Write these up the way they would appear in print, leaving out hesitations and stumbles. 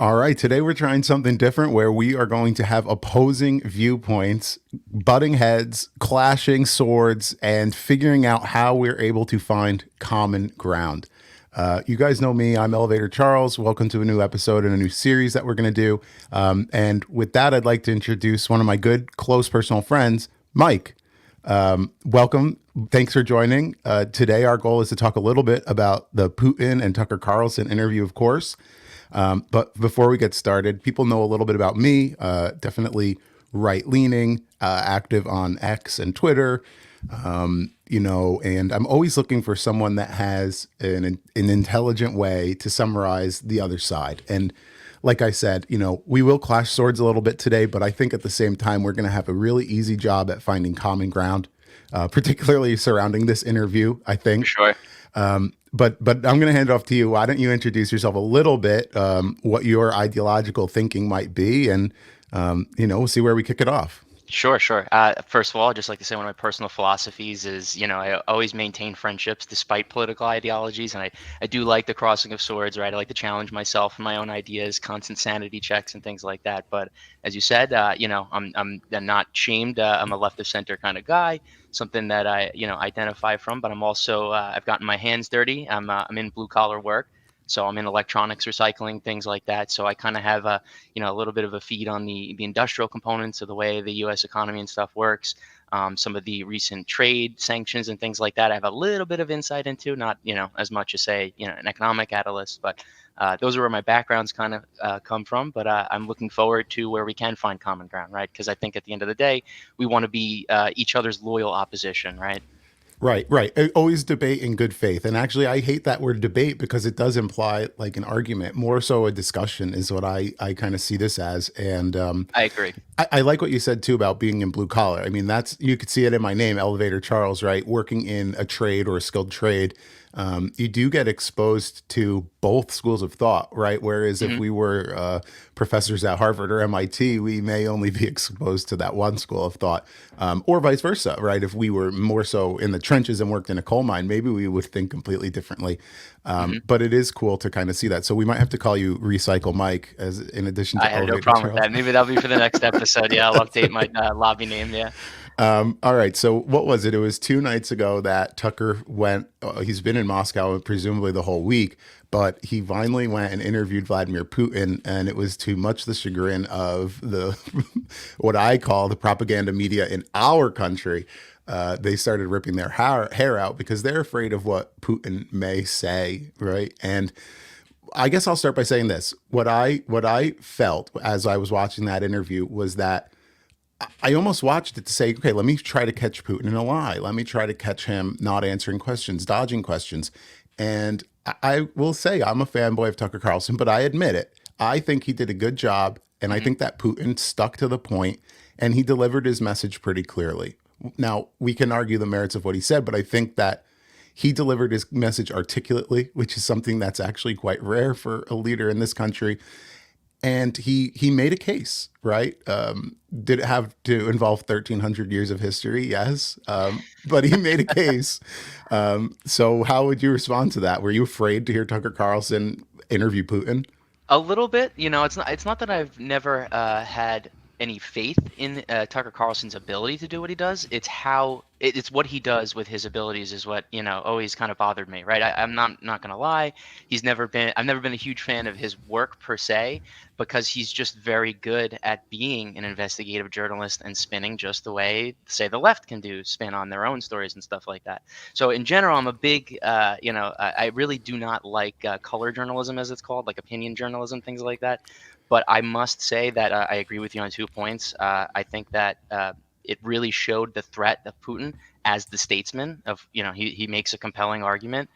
All right, today we're trying something different where we are going to have opposing viewpoints, butting heads, clashing swords, and figuring out how we're able to find common ground. You guys know me. I'm Elevator Charles. Welcome to a new episode and a new series that we're going to do. And with that, I'd like to introduce one of my good, close personal friends, Mike. Welcome. Thanks for joining. Today, our goal is to talk a little bit about the Putin and Tucker Carlson interview, of course. But before we get started, people know a little bit about me. Definitely right leaning, active on X and Twitter. And I'm always looking for someone that has an intelligent way to summarize the other side. And like I said, we will clash swords a little bit today, but I think at the same time, we're going to have a really easy job at finding common ground, particularly surrounding this interview, I For think. sure. But I'm going to hand it off to you. Why don't you introduce yourself a little bit, what your ideological thinking might be, and we'll see where we kick it off. Sure. First of all, I'd just like to say one of my personal philosophies is, I always maintain friendships despite political ideologies, and I do like the crossing of swords, right? I like to challenge myself and my own ideas, constant sanity checks, and things like that. But as you said, I'm not shamed. I'm a left of center kind of guy, something that I identify from. But I'm also I've gotten my hands dirty. I'm in blue collar work. So I'm in electronics recycling, things like that. So I kind of have a little bit of a feed on the industrial components of the way the U.S. economy and stuff works. Some of the recent trade sanctions and things like that, I have a little bit of insight into, not as much as say an economic analyst, but those are where my backgrounds kind of come from. But I'm looking forward to where we can find common ground, right? Because I think at the end of the day, we want to be each other's loyal opposition, right? Right. Always debate in good faith. And actually, I hate that word debate because it does imply like an argument. More so, a discussion is what I kind of see this as. And I agree. I like what you said too about being in blue collar. I mean, you could see it in my name, Elevator Charles, right? Working in a trade or a skilled trade. You do get exposed to both schools of thought, right? Whereas if Hmm. we were professors at Harvard or MIT, we may only be exposed to that one school of thought, or vice versa, right? If we were more so in the trenches and worked in a coal mine, maybe we would think completely differently. Hmm. But it is cool to kind of see that. So we might have to call you Recycle Mike as in addition I to have no Elevator problem with Charles. that. Maybe that'll be for the next episode. Yeah, I'll update my lobby name. Yeah. All right. So what was it? It was 2 nights ago that Tucker went. He's been in Moscow presumably the whole week, but he finally went and interviewed Vladimir Putin, and it was to much the chagrin of the what I call the propaganda media in our country. They started ripping their hair out because they're afraid of what Putin may say, right? And I guess I'll start by saying this: what I felt as I was watching that interview was that I almost watched it to say, okay, let me try to catch Putin in a lie. Let me try to catch him not answering questions, dodging questions. And I will say I'm a fanboy of Tucker Carlson, but I admit it. I think he did a good job. And I Hmm. think that Putin stuck to the point and he delivered his message pretty clearly. Now, we can argue the merits of what he said, but I think that he delivered his message articulately, which is something that's actually quite rare for a leader in this country, and he made a case, right? Did it have to involve 1,300 years of history? Yes, but he made a case. So how would you respond to that? Were you afraid to hear Tucker Carlson interview Putin? A little bit, it's not that I've never had any faith in Tucker Carlson's ability to do what he does. It's what he does with his abilities is what always kind of bothered me, right? I'm not gonna lie. I've never been a huge fan of his work per se because he's just very good at being an investigative journalist and spinning just the way, say, the left can do, spin on their own stories and stuff like that. So in general, I'm a big, I really do not like color journalism, as it's called, like opinion journalism, things like that. But I must say that I agree with you on 2 points. I think that it really showed the threat of Putin as the statesman. He makes a compelling argument.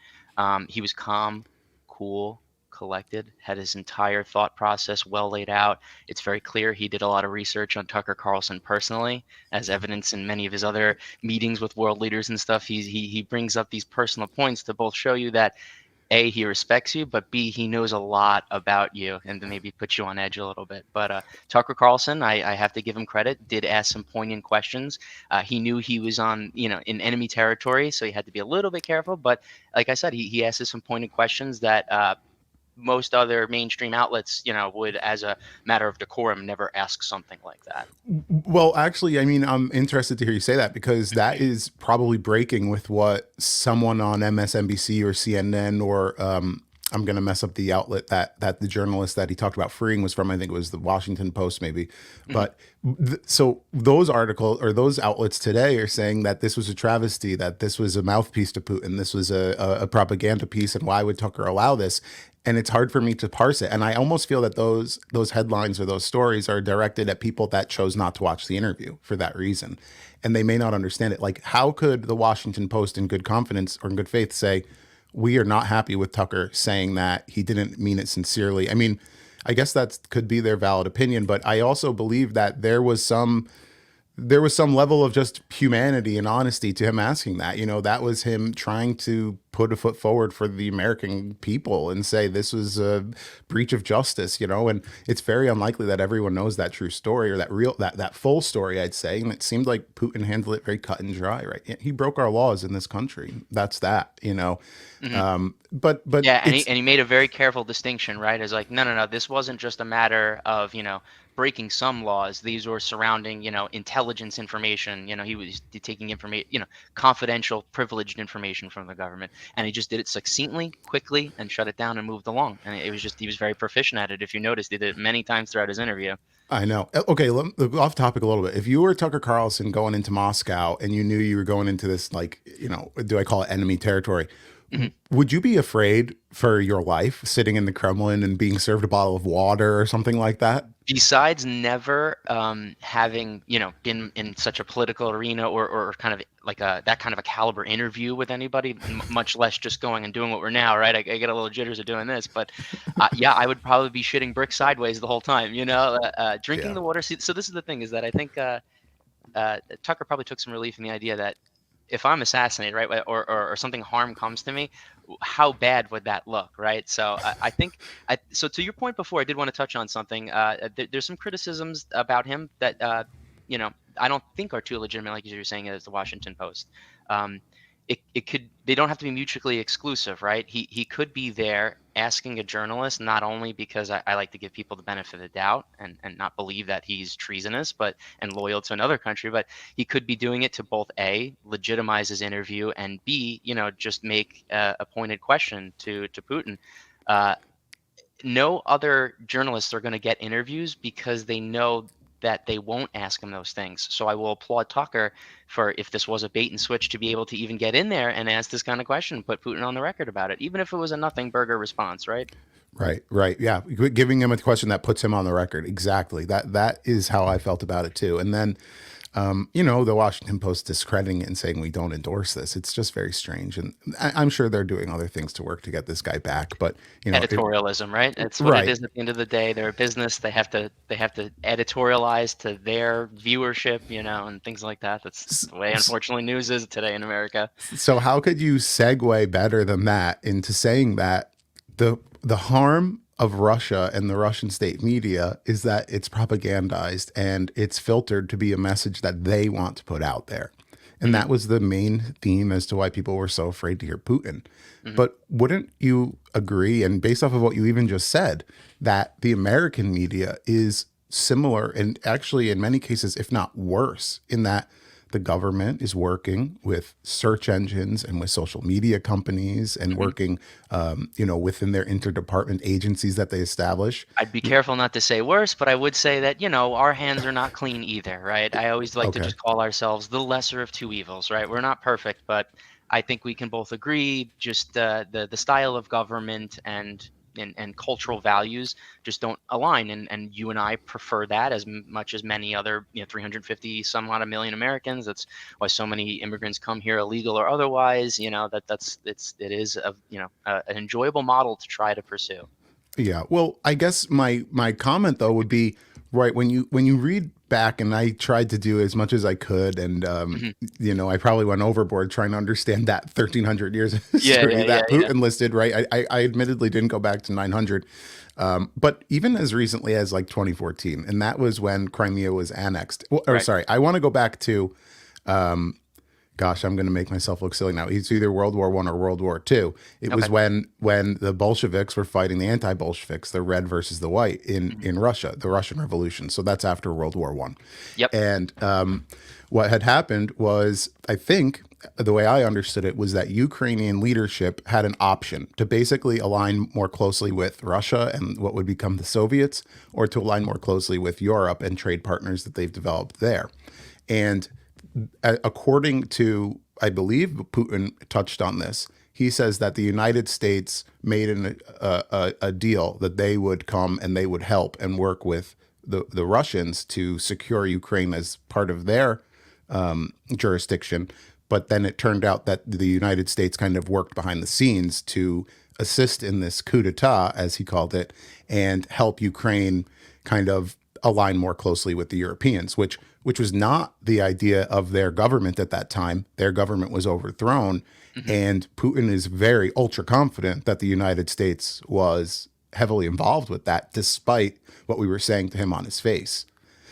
He was calm, cool, collected, had his entire thought process well laid out. It's very clear he did a lot of research on Tucker Carlson personally, as evidence in many of his other meetings with world leaders and stuff. He brings up these personal points to both show you that A, he respects you, but B, he knows a lot about you and to maybe put you on edge a little bit. But Tucker Carlson, I have to give him credit, did ask some poignant questions. He knew he was on, in enemy territory, so he had to be a little bit careful. But like I said, he asked us some pointed questions that most other mainstream outlets, would, as a matter of decorum, never ask something like that. Well, actually, I mean, I'm interested to hear you say that because that is probably breaking with what someone on MSNBC or CNN or I'm going to mess up the outlet that the journalist that he talked about freeing was from. I think it was the Washington Post, maybe. Mhm. But so those articles or those outlets today are saying that this was a travesty, that this was a mouthpiece to Putin, this was a propaganda piece, and why would Tucker allow this? And it's hard for me to parse it. And I almost feel that those headlines or those stories are directed at people that chose not to watch the interview for that reason, and they may not understand it. Like, how could the Washington Post, in good confidence or in good faith, say we are not happy with Tucker saying that he didn't mean it sincerely? I mean, I guess that could be their valid opinion, but I also believe that there was some level of just humanity and honesty to him asking that. That was him trying to put a foot forward for the American people and say this was a breach of justice, and it's very unlikely that everyone knows that true story or that full story, I'd say. And it seemed like Putin handled it very cut and dry, right? He broke our laws in this country. That's that. Mhm. But Yeah, and he it's and he made a very careful distinction, right? As like, no, no, no, this wasn't just a matter of, breaking some laws. These were surrounding, intelligence information. He was taking information, confidential, privileged information from the government, and he just did it succinctly, quickly, and shut it down and moved along. And it was just he was very proficient at it. If you noticed, he did it many times throughout his interview. I know. Okay, off topic a little bit. If you were Tucker Carlson going into Moscow and you knew you were going into this, like, do I call it enemy territory? Mhm. Would you be afraid for your life sitting in the Kremlin and being served a bottle of water or something like that? Besides never having been in such a political arena, or kind of like that kind of a caliber interview with anybody, much less just going and doing what we're now, right? I get a little jitters of doing this, but yeah, I would probably be shitting bricks sideways the whole time, drinking Yeah. the water. So this is the thing, is that I think Tucker probably took some relief in the idea that if I'm assassinated, right, or something harm comes to me, how bad would that look, right? So I think, so to your point before, I did want to touch on something. There's some criticisms about him that I don't think are too legitimate, like you were saying, as the Washington Post. Um, they don't have to be mutually exclusive, right? He could be there asking a journalist, not only because I like to give people the benefit of the doubt and not believe that he's treasonous, and loyal to another country, but he could be doing it to both A, legitimize his interview, and B, just make a pointed question to Putin. Uh, no other journalists are going to get interviews because they know that they won't ask him those things. So I will applaud Tucker for, if this was a bait and switch, to be able to even get in there and ask this kind of question, put Putin on the record about it, even if it was a nothing burger response, right? Right, right. Yeah. Giving him a question that puts him on the record. Exactly. That is how I felt about it too. And then the Washington Post discrediting it and saying we don't endorse this. It's just very strange. And I'm sure they're doing other things to work to get this guy back. But Editorialism, right? It's what it right. is at the end of the day. They're a business. They have to editorialize to their viewership, and things like that. That's S- the way, s- unfortunately, news is today in America. So how could you segue better than that into saying that the harm of Russia and the Russian state media is that it's propagandized and it's filtered to be a message that they want to put out there. And Hmm. that was the main theme as to why people were so afraid to hear Putin. Hmm. But wouldn't you agree, and based off of what you even just said, that the American media is similar and actually in many cases, if not worse, in that the government is working with search engines and with social media companies and Hmm. working, within their interdepartment agencies that they establish. I'd be careful not to say worse, but I would say that, our hands are not clean either, right? I always like to Okay. just call ourselves the lesser of two evils, right? We're not perfect, but I think we can both agree just the style of government and cultural values just don't align. And you and I prefer that as much as many other, 350 some odd a million Americans. That's why so many immigrants come here, illegal or otherwise. It is an enjoyable model to try to pursue. Yeah. Well, I guess my comment though would be right when you read back, and I tried to do as much as I could, and Mhm. I probably went overboard trying to understand that 1,300 years of Yeah, history yeah, yeah, that yeah. Putin listed. Right. I admittedly didn't go back to 900, but even as recently as like 2014, and that was when Crimea was annexed. Well, or Right. sorry, I want to go back to Gosh, I'm going to make myself look silly now. It's either World War One or World War Two. It was Okay. when the Bolsheviks were fighting the anti-Bolsheviks, the red versus the white Mhm. in Russia, the Russian Revolution. So that's after World War One. Yep. And what had happened was, I think, the way I understood it was that Ukrainian leadership had an option to basically align more closely with Russia and what would become the Soviets, or to align more closely with Europe and trade partners that they've developed there. And according to, I believe Putin touched on this. He says that the United States made a deal that they would come and they would help and work with the Russians to secure Ukraine as part of their jurisdiction. But then it turned out that the United States kind of worked behind the scenes to assist in this coup d'etat, as he called it, and help Ukraine kind of align more closely with the Europeans, which was not the idea of their government at that time. Their government was overthrown, Hmm. and Putin is very ultra confident that the United States was heavily involved with that, despite what we were saying to him on his face.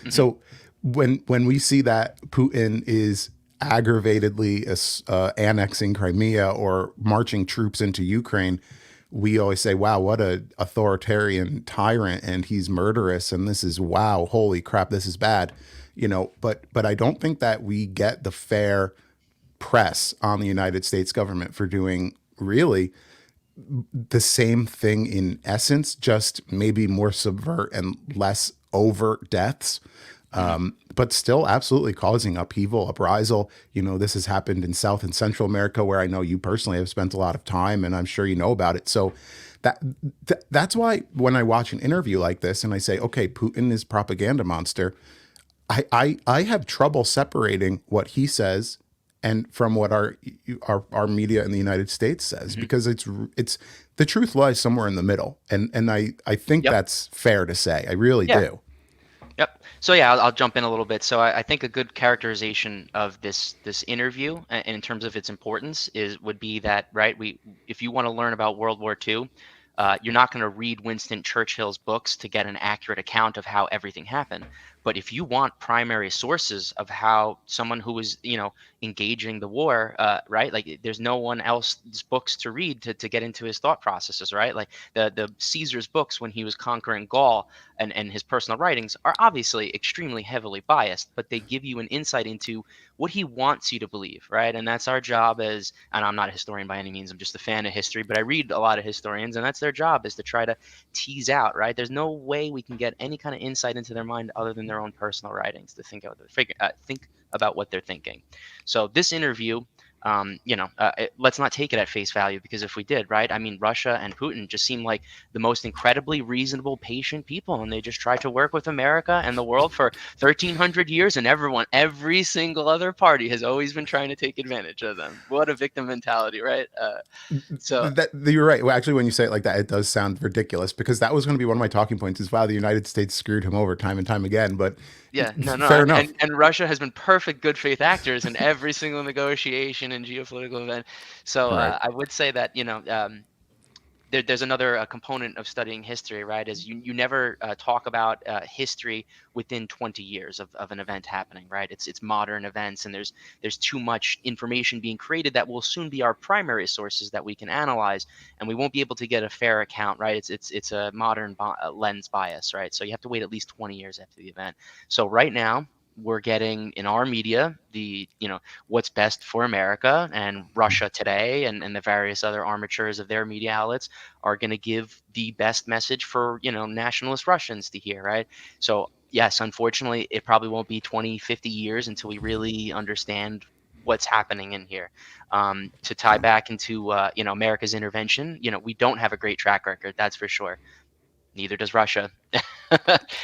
Hmm. So when we see that Putin is aggravatedly annexing Crimea or marching troops into Ukraine, we always say, "Wow, what a authoritarian tyrant, and he's murderous, and this is wow, holy crap, this is bad," But I don't think that we get the fair press on the United States government for doing really the same thing in essence, just maybe more subvert and less overt deaths, Hmm. but still absolutely causing upheaval, uprisal. This has happened in South and Central America, where I know you personally have spent a lot of time, and I'm sure you know about it. So that that's why when I watch an interview like this and I say, okay, Putin is propaganda monster, I have trouble separating what he says and from what our media in the United States says, Hmm. because it's the truth lies somewhere in the middle, and I think Yep. that's fair to say. I really Yeah. do. Yep. So yeah, I'll jump in a little bit. So I think a good characterization of this interview, in terms of its importance, is would be that, right. We If you want to learn about World War II, you're not going to read Winston Churchill's books to get an accurate account of how everything happened. But if you want primary sources of how someone who was, engaging the war, right, like there's no one else's books to read to get into his thought processes, right? Like the Caesar's books when he was conquering Gaul, and his personal writings are obviously extremely heavily biased, but they give you an insight into what he wants you to believe, right? And that's our job as, and I'm not a historian by any means, I'm just a fan of history, but I read a lot of historians, and that's their job, is to try to tease out, right? There's no way we can get any kind of insight into their mind other than their own personal writings to think about what they're thinking. So this interview, let's not take it at face value, because if we did, right, I mean, Russia and Putin just seem like the most incredibly reasonable, patient people, and they just try to work with America and the world for 1,300 years, and every single other party has always been trying to take advantage of them. What a victim mentality, right? So That you're right. Well, actually, when you say it like that, it does sound ridiculous, because that was going to be one of my talking points. Is, wow, the United States screwed him over time and time again. But yeah, no, no, fair and enough. Russia has been perfect good faith actors in every single negotiation and geopolitical event. So Right. I would say that, there's another component of studying history, right? Is you never talk about history within 20 years of an event happening, right? It's modern events, and there's too much information being created that will soon be our primary sources that we can analyze, and we won't be able to get a fair account, right? It's a modern lens bias, right? So you have to wait at least 20 years after the event. So right now, we're getting in our media the, what's best for America, and Russia Today and the various other armatures of their media outlets are going to give the best message for, nationalist Russians to hear, right? So yes, unfortunately, it probably won't be 20, 50 years until we really understand what's happening in here. To tie back into, America's intervention, we don't have a great track record, that's for sure. Neither does Russia.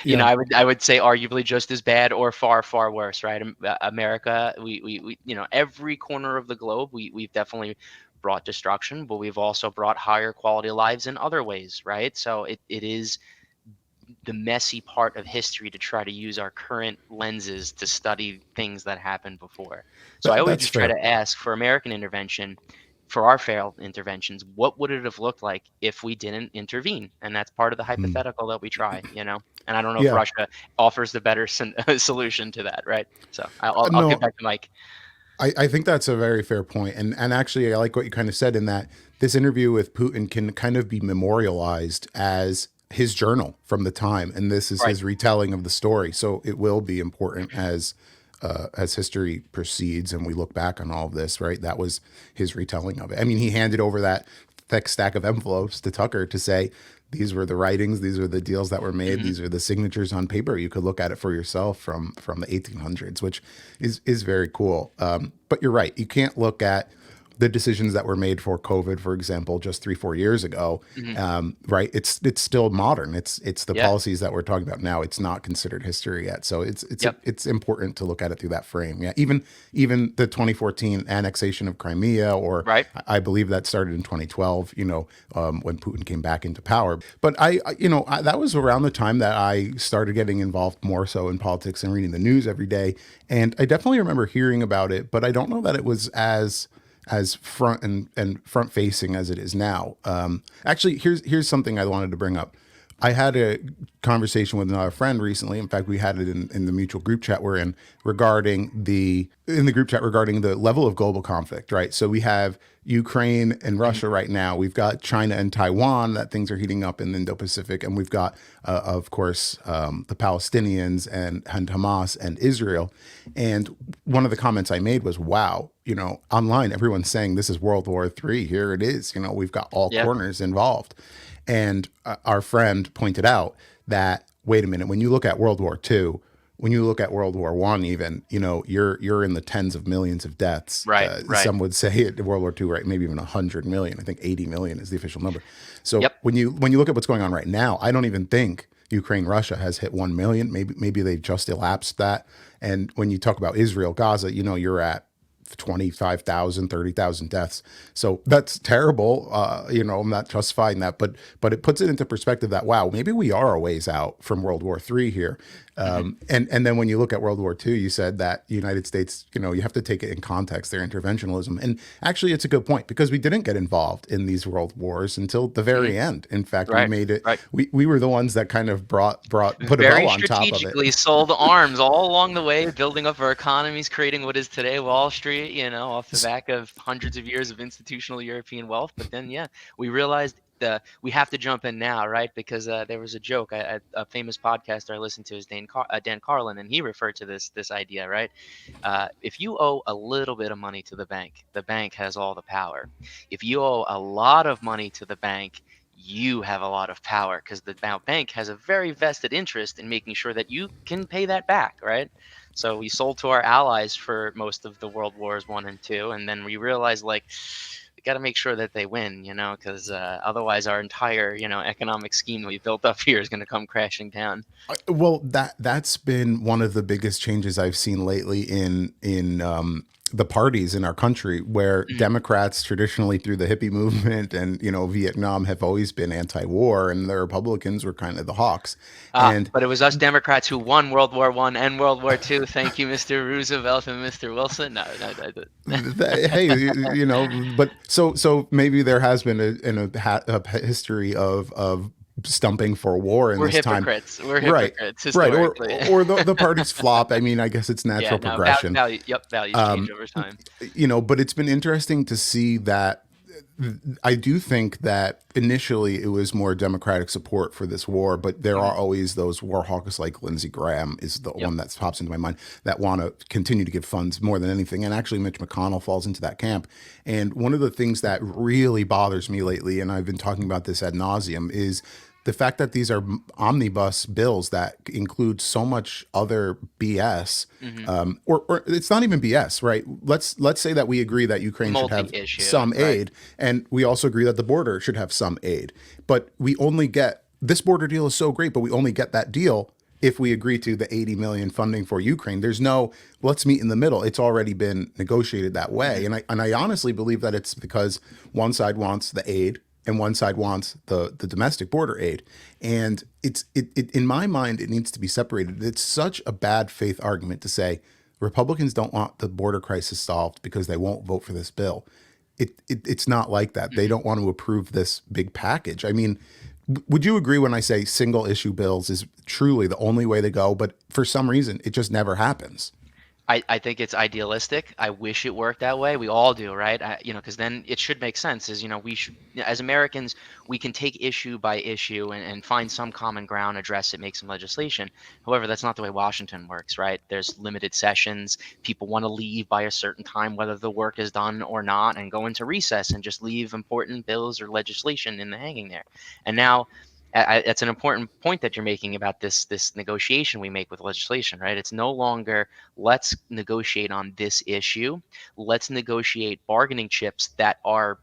Yeah. I would say arguably just as bad, or far, far worse, right? America, we every corner of the globe, we've definitely brought destruction, but we've also brought higher quality lives in other ways, right? So it is the messy part of history to try to use our current lenses to study things that happened before. So I always That's just try fair. to ask, for American intervention, for our failed interventions, what would it have looked like if we didn't intervene? And that's part of the Hmm. hypothetical that we try. And I don't know if Yeah. Russia offers the better solution to that, right? So I'll give No, back to Mike. I think that's a very fair point. And actually, I like what you kind of said in that this interview with Putin can kind of be memorialized as his journal from the time. And this is Right. his retelling of the story. So it will be important as history proceeds and we look back on all of this, right? That was his retelling of it. I mean, he handed over that thick stack of envelopes to Tucker to say, these were the writings, these were the deals that were made, Hmm. these are the signatures on paper. You could look at it for yourself from the 1800s, which is very cool. But you're right. You can't look at the decisions that were made for COVID, for example, just 3-4 years ago, Hmm. right? It's still modern. It's the Yeah. policies that we're talking about now. It's not considered history yet, so Yep. it's important to look at it through that frame. Yeah, even the 2014 annexation of Crimea, or Right. I believe that started in 2012. When Putin came back into power. But that was around the time that I started getting involved more so in politics and reading the news every day, and I definitely remember hearing about it, but I don't know that it was as front facing as it is now. Actually, here's something I wanted to bring up. I had a conversation with another friend recently. In fact, we had it in the mutual group chat we're in in the group chat regarding the level of global conflict, right? So we have Ukraine and Russia right now. We've got China and Taiwan, that things are heating up in the Indo-Pacific. And we've got, of course, the Palestinians and Hamas and Israel. And one of the comments I made was, wow, online, everyone's saying this is World War III. Here it is. We've got all Yeah. corners involved. And our friend pointed out that, wait a minute, when you look at World War II, when you look at World War One, even, you're in the tens of millions of deaths. Right. Right. Some would say it, World War II, right? Maybe even 100 million. I think 80 million is the official number. So Yep. when you look at what's going on right now, I don't even think Ukraine, Russia has hit 1 million. Maybe they've just elapsed that. And when you talk about Israel, Gaza, you're at 25,000, 30,000 deaths. So that's terrible. I'm not justifying that, but it puts it into perspective that, wow, maybe we are a ways out from World War III here. Hmm. And then when you look at World War II, you said that the United States, you have to take it in context, their interventionism. And actually, it's a good point because we didn't get involved in these world wars until the very end. In fact, we Right. made it. Right. We were the ones that kind of put a Very bow on top of it. strategically sold arms all along the way, building up our economies, creating what is today Wall Street, off the back of hundreds of years of institutional European wealth. But then, yeah, we realized we have to jump in now, right? Because there was a joke. A famous podcaster I listened to is Dan Carlin, and he referred to this idea, right? If you owe a little bit of money to the bank has all the power. If you owe a lot of money to the bank, you have a lot of power because the bank has a very vested interest in making sure that you can pay that back, right? So we sold to our allies for most of the World Wars 1 and 2, and then we realized, like, we got to make sure that they win, because otherwise our entire, economic scheme that we built up here is going to come crashing down. Well, that's been one of the biggest changes I've seen lately in the parties in our country, where Mhm. Democrats traditionally through the hippie movement and Vietnam have always been anti-war, and the Republicans were kind of the hawks. And But it was us Democrats who won World War I and World War II. Thank you, Mr. Roosevelt and Mr. Wilson. No. hey, but so maybe there has been a history of stumping for war in We're this time. hypocrites. We're Right, hypocrites right, historically. or the parties flop. I mean, I guess it's Yeah, natural no, progression. values change over time. But it's been interesting to see that. I do think that initially it was more Democratic support for this war, but there are always those war hawks like Lindsey Graham is the Yep. one that pops into my mind that want to continue to give funds more than anything. And actually, Mitch McConnell falls into that camp. And one of the things that really bothers me lately, and I've been talking about this ad nauseum, is the fact that these are omnibus bills that include so much other BS, Hmm. or it's not even BS, right? Let's say that we agree that Ukraine should have Multi-issue, some right. aid, and we also agree that the border should have some aid. But we only get this border deal is so great, but we only get that deal if we agree to the 80 million funding for Ukraine. There's no let's meet in the middle. It's already been negotiated that way, and I honestly believe that it's because one side wants the aid and one side wants the domestic border aid. And it in my mind, it needs to be separated. It's such a bad faith argument to say Republicans don't want the border crisis solved because they won't vote for this bill. It's not like that. They don't want to approve this big package. I mean, would you agree when I say single issue bills is truly the only way to go? But for some reason, it just never happens. I think it's idealistic. I wish it worked that way. We all do, right? Because then it should make sense. We should, as Americans, we can take issue by issue and find some common ground, address it, make some legislation. However, that's not the way Washington works, right? There's limited sessions. People want to leave by a certain time, whether the work is done or not, and go into recess and just leave important bills or legislation in the hanging there. And now, that's an important point that you're making about this negotiation we make with legislation, right? It's no longer let's negotiate on this issue. Let's negotiate bargaining chips that are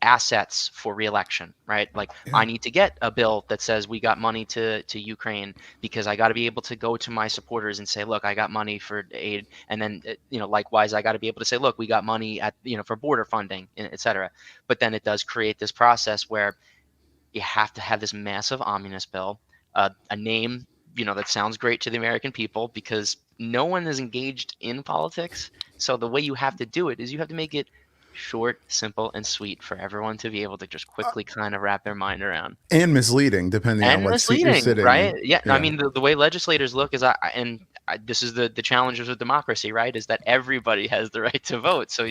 assets for reelection, right? Like Yeah. I need to get a bill that says we got money to Ukraine because I got to be able to go to my supporters and say, look, I got money for aid, and then likewise I got to be able to say, look, we got money at for border funding, et cetera. But then it does create this process where you have to have this massive omnibus bill, a name that sounds great to the American people because no one is engaged in politics. So the way you have to do it is you have to make it short, simple, and sweet for everyone to be able to just quickly kind of wrap their mind around. And misleading, depending on And what seat you're misleading, sitting right? in. Yeah, I Yeah. mean the way legislators look is this is the challenges of democracy, right? Is that everybody has the right to vote. So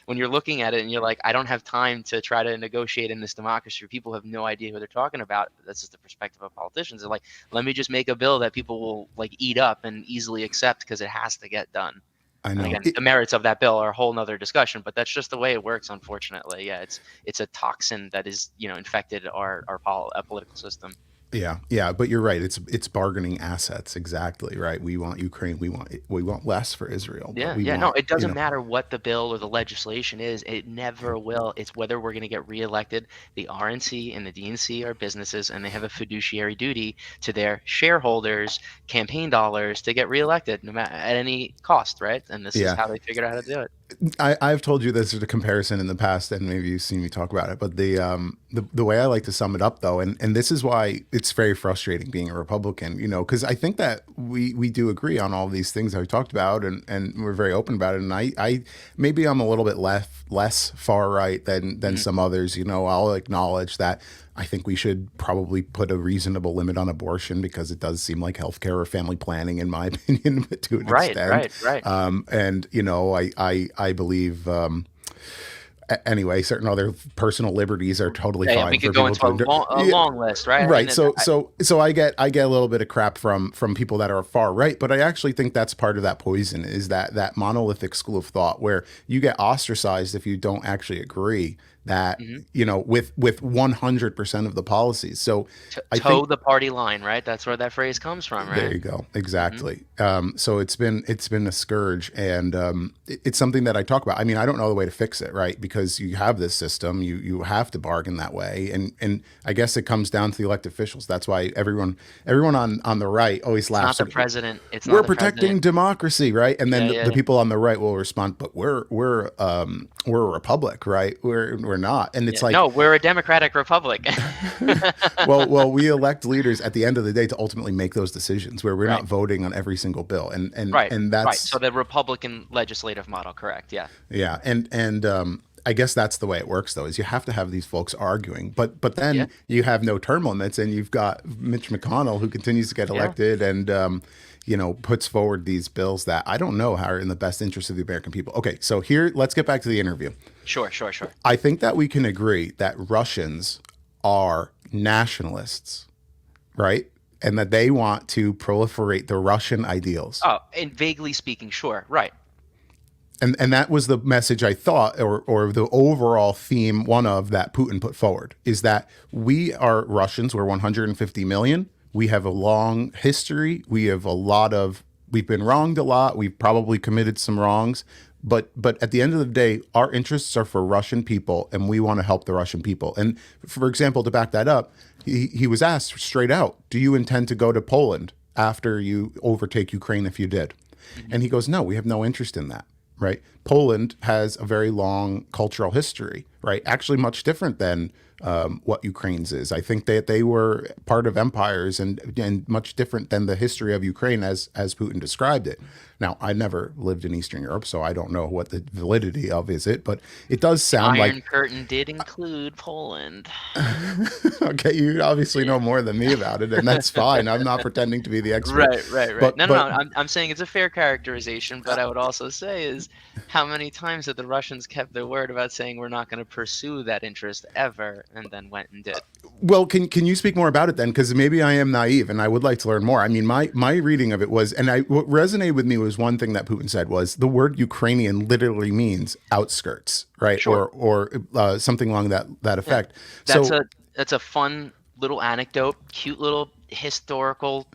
when you're looking at it and you're like, I don't have time to try to negotiate in this democracy, people have no idea who they're talking about. That's just the perspective of politicians. They're like, let me just make a bill that people will like eat up and easily accept because it has to get done. I And know. again, the merits of that bill are a whole nother discussion, but that's just the way it works, unfortunately. Yeah, it's a toxin that is, infected our political system. Yeah, but you're right. It's bargaining assets, exactly right. We want Ukraine. We want less for Israel, but Yeah, we yeah, no, want it doesn't matter what the bill or the legislation is. It never will. It's whether we're going to get reelected. The RNC and the DNC are businesses, and they have a fiduciary duty to their shareholders, campaign dollars, to get reelected, no matter at any cost, right? And this is yeah. how they figured out how to do it. I've told you this as a comparison in the past, and maybe you've seen me talk about it. But the way I like to sum it up, though, and this is why it's very frustrating being a Republican, because I think that we do agree on all these things that we talked about, and we're very open about it. And I maybe I'm a little bit less far right than some others. I'll acknowledge that. I think we should probably put a reasonable limit on abortion because it does seem like healthcare or family planning, in my opinion, but to an Right, extent. right. And I believe anyway, certain other personal liberties are totally Yeah, fine we for could go people into to a long list, right? I Right. mean, So I get a little bit of crap from people that are far right, but I actually think that's part of that poison is that monolithic school of thought where you get ostracized if you don't actually agree that with 100% of the policies. So I toe think the party line, right? That's where that phrase comes from, right? there you go. Exactly. So it's been a scourge, and it's something that I talk about. I mean, I don't know the way to fix it, right? Because you have this system, you have to bargain that way, and I guess it comes down to the elected officials. That's why everyone on the right always It's laughs. not the president. It's We're not the protecting president. democracy, right? And then Yeah, the yeah. people on the right will respond, but we're a republic, right? We're not, and it's Yeah. like, No, we're a democratic republic. well, we elect leaders at the end of the day to ultimately make those decisions where we're Right. not voting on every single bill, and Right, and right. that's So the Republican legislative model, correct? Yeah. yeah, and I guess that's the way it works, though, is you have to have these folks arguing, but Yeah. then you have no term limits, and you've got Mitch McConnell who continues to get elected, and puts forward these bills that I don't know how are in the best interest of the American people. Okay, so here, let's get back to the interview. Sure. I think that we can agree that Russians are nationalists, right? And that they want to proliferate the Russian ideals. Oh, and vaguely speaking, sure. Right. And that was the message I thought, or the overall theme, one of that Putin put forward, is that we are Russians. We're 150 million. We have a long history. We've been wronged a lot. We've probably committed some wrongs. But at the end of the day, our interests are for Russian people, and we want to help the Russian people. And for example, to back that up, he was asked straight out, do you intend to go to Poland after you overtake Ukraine if you did? And he goes, no, we have no interest in that. Right. Poland has a very long cultural history, right? Actually much different than what Ukraine's is. I think that they were part of empires and much different than the history of Ukraine as Putin described it. Now, I never lived in Eastern Europe, so I don't know what the validity of is it, but it does sound Iron like Curtain did include Poland. okay, you obviously Yeah. know more than me about it, and that's fine. I'm not pretending to be the expert, Right, right, right. but No, no, but no. I'm saying it's a fair characterization, but I would also say is how many times have the Russians kept their word about saying we're not going to pursue that interest ever, and then went and did. well, can you speak more about it then? Because maybe I am naive, and I would like to learn more. I mean, my reading of it was, and what resonated with me was one thing that Putin said was the word Ukrainian literally means outskirts, right, Sure. or something along that Yeah. effect. That's So a fun little anecdote, cute little historical,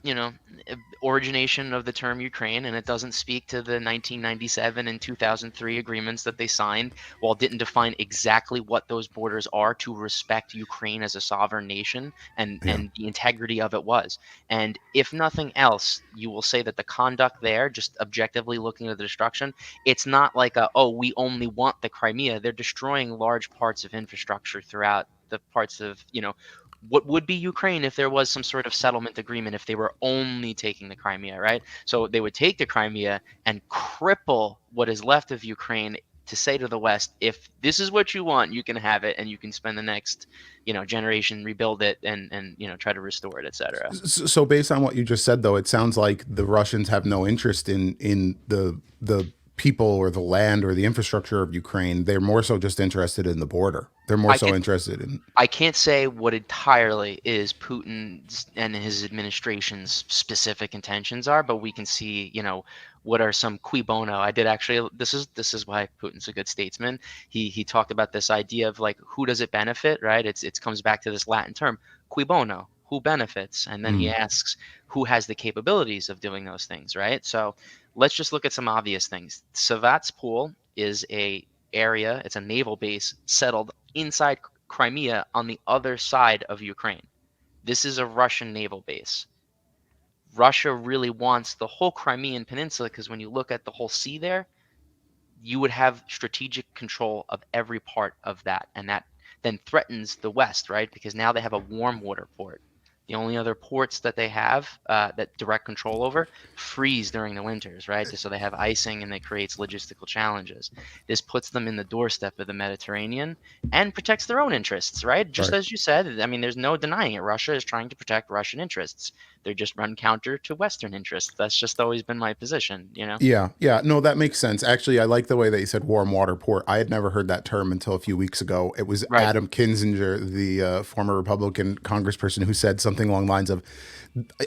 origination of the term Ukraine, and it doesn't speak to the 1997 and 2003 agreements that they signed, while it didn't define exactly what those borders are to respect Ukraine as a sovereign nation and yeah, the integrity of it was. And if nothing else, you will say that the conduct there, just objectively looking at the destruction, it's not like we only want the Crimea. They're destroying large parts of infrastructure throughout the parts of, what would be Ukraine if there was some sort of settlement agreement, if they were only taking the Crimea, right? So they would take the Crimea and cripple what is left of Ukraine to say to the West, if this is what you want, you can have it, and you can spend the next, generation rebuild it and try to restore it, etc. so based on what you just said, though, it sounds like the Russians have no interest in the people or the land or the infrastructure of Ukraine. They're more so just interested in the border. They're more I so can interested in. I can't say what entirely is Putin's and his administration's specific intentions are, but we can see, what are some cui bono. I did actually. This is why Putin's a good statesman. He talked about this idea of like who does it benefit, right? It comes back to this Latin term, cui bono, who benefits, and then he Mm, asks who has the capabilities of doing those things, right? So let's just look at some obvious things. Sevastopol is a area. It's a naval base settled inside Crimea on the other side of Ukraine. This is a Russian naval base. Russia really wants the whole Crimean Peninsula because when you look at the whole sea there, you would have strategic control of every part of that. And that then threatens the West, right? Because now they have a warm water port. The only other ports that they have that direct control over freeze during the winters, right? So they have icing and it creates logistical challenges. This puts them in the doorstep of the Mediterranean and protects their own interests, right? Just right. as you said, I mean, there's no denying it. Russia is trying to protect Russian interests. They just run counter to Western interests. That's just always been my position. Yeah, yeah. No, that makes sense. Actually, I like the way that you said warm water port. I had never heard that term until a few weeks ago. It was Right. Adam Kinzinger, the former Republican congressperson, who said something along the lines of,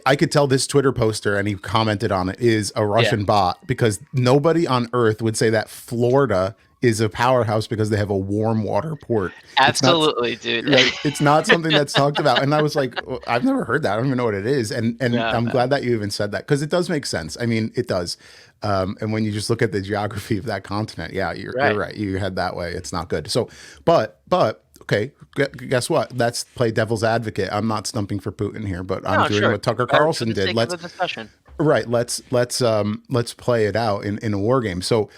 I could tell this Twitter poster, and he commented on it, is a Yeah. Russian bot because nobody on earth would say that Florida is a powerhouse because they have a warm water port. It's not Absolutely, dude. right. It's not something that's talked about. And I was like, "Well, I've never heard that. I don't even know what it is." And No, I'm no. glad that you even said that because it does make sense. I mean, it does. And when you just look at the geography of that continent, yeah, you're Right. right. You head that way. It's not good. So, but okay, guess what? Let's play devil's advocate. I'm not stumping for Putin here, but I'm No, doing sure. what Tucker For Carlson the did. sake of the discussion. Right. Let's play it out in a war game. So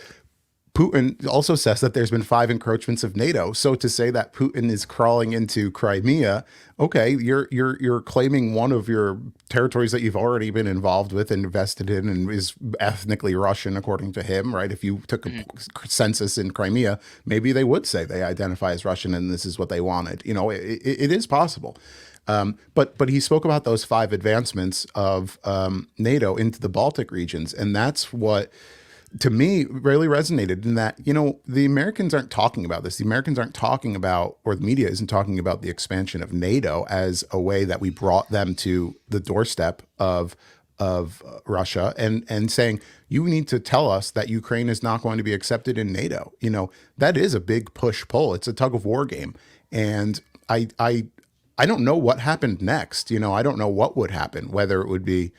Putin also says that there's been 5 encroachments of NATO. So to say that Putin is crawling into Crimea, okay, you're claiming one of your territories that you've already been involved with and invested in and is ethnically Russian according to him, right? If you took a Mhm. census in Crimea, maybe they would say they identify as Russian and this is what they wanted. It is possible. But he spoke about those 5 advancements of NATO into the Baltic regions, and that's what to me really resonated in that the Americans aren't talking about this. The Americans aren't talking about, or the media isn't talking about the expansion of NATO as a way that we brought them to the doorstep of Russia and saying you need to tell us that Ukraine is not going to be accepted in NATO. That is a big push pull. It's a tug of war game, and I don't know what happened next. I don't know what would happen. Whether it would be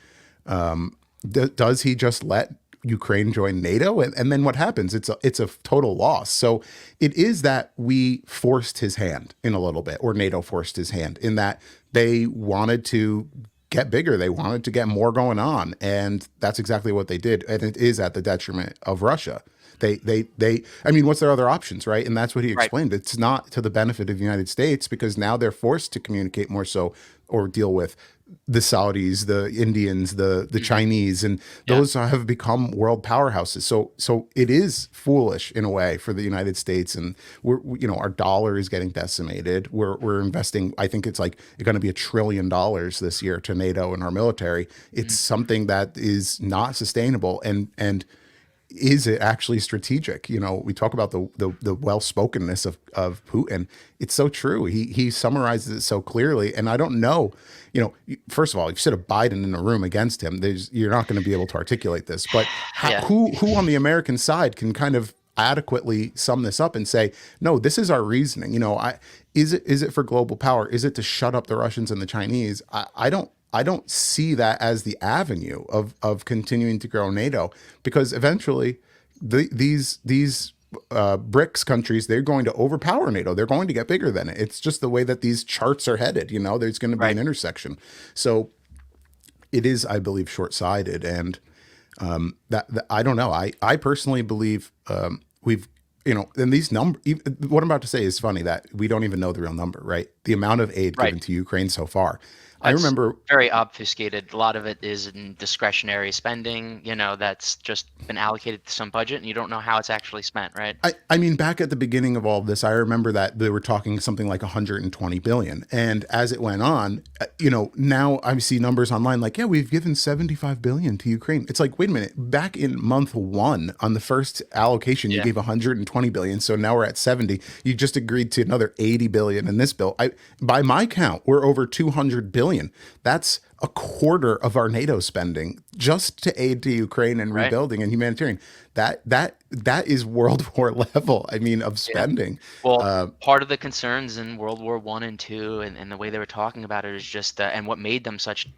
does he just let Ukraine join NATO, and then what happens? It's a total loss. So it is that we forced his hand in a little bit, or NATO forced his hand in that they wanted to get bigger, they wanted to get more going on, and that's exactly what they did. And it is at the detriment of Russia. I mean, what's their other options, right? And that's what he Right. explained. It's not to the benefit of the United States because now they're forced to communicate more so or deal with the Saudis, the Indians, the Hmm. Chinese, and Yeah. those have become world powerhouses. So it is foolish in a way for the United States, and our dollar is getting decimated. We're investing. I think it's like going to be $1 trillion this year to NATO and our military. It's Mhm. something that is not sustainable, and is it actually strategic? We talk about the well spokenness of Putin. It's so true. He summarizes it so clearly, and I don't know. First of all, if you sit a Biden in a room against him, you're not going to be able to articulate this. But Yeah. who on the American side can kind of adequately sum this up and say, no, this is our reasoning. Is it for global power? Is it to shut up the Russians and the Chinese? I don't see that as the avenue of continuing to grow NATO, because eventually these BRICS countries, they're going to overpower NATO. They're going to get bigger than it. It's just the way that these charts are headed. There's going to be Right. an intersection. So it is, I believe, short-sighted, and that I don't know. I personally believe we've and these number. What I'm about to say is funny that we don't even know the real number, right? The amount of aid Right. given to Ukraine so far. I That's remember. very obfuscated. A lot of it is in discretionary spending, that's just been allocated to some budget and you don't know how it's actually spent, right? I mean, back at the beginning of all of this, I remember that they were talking something like 120 billion. And as it went on, now I see numbers online like, yeah, we've given 75 billion to Ukraine. It's like, wait a minute, back in month one on the first allocation, you Yeah. gave 120 billion. So now we're at 70. You just agreed to another 80 billion in this bill. By my count, we're over 200 billion. That's a quarter of our NATO spending just to aid to Ukraine and Right. rebuilding and humanitarian. That is World War level. I mean, of Yeah. spending. Well, Uh, part of the concerns in World War One and Two, and the way they were talking about it is just, and what made them such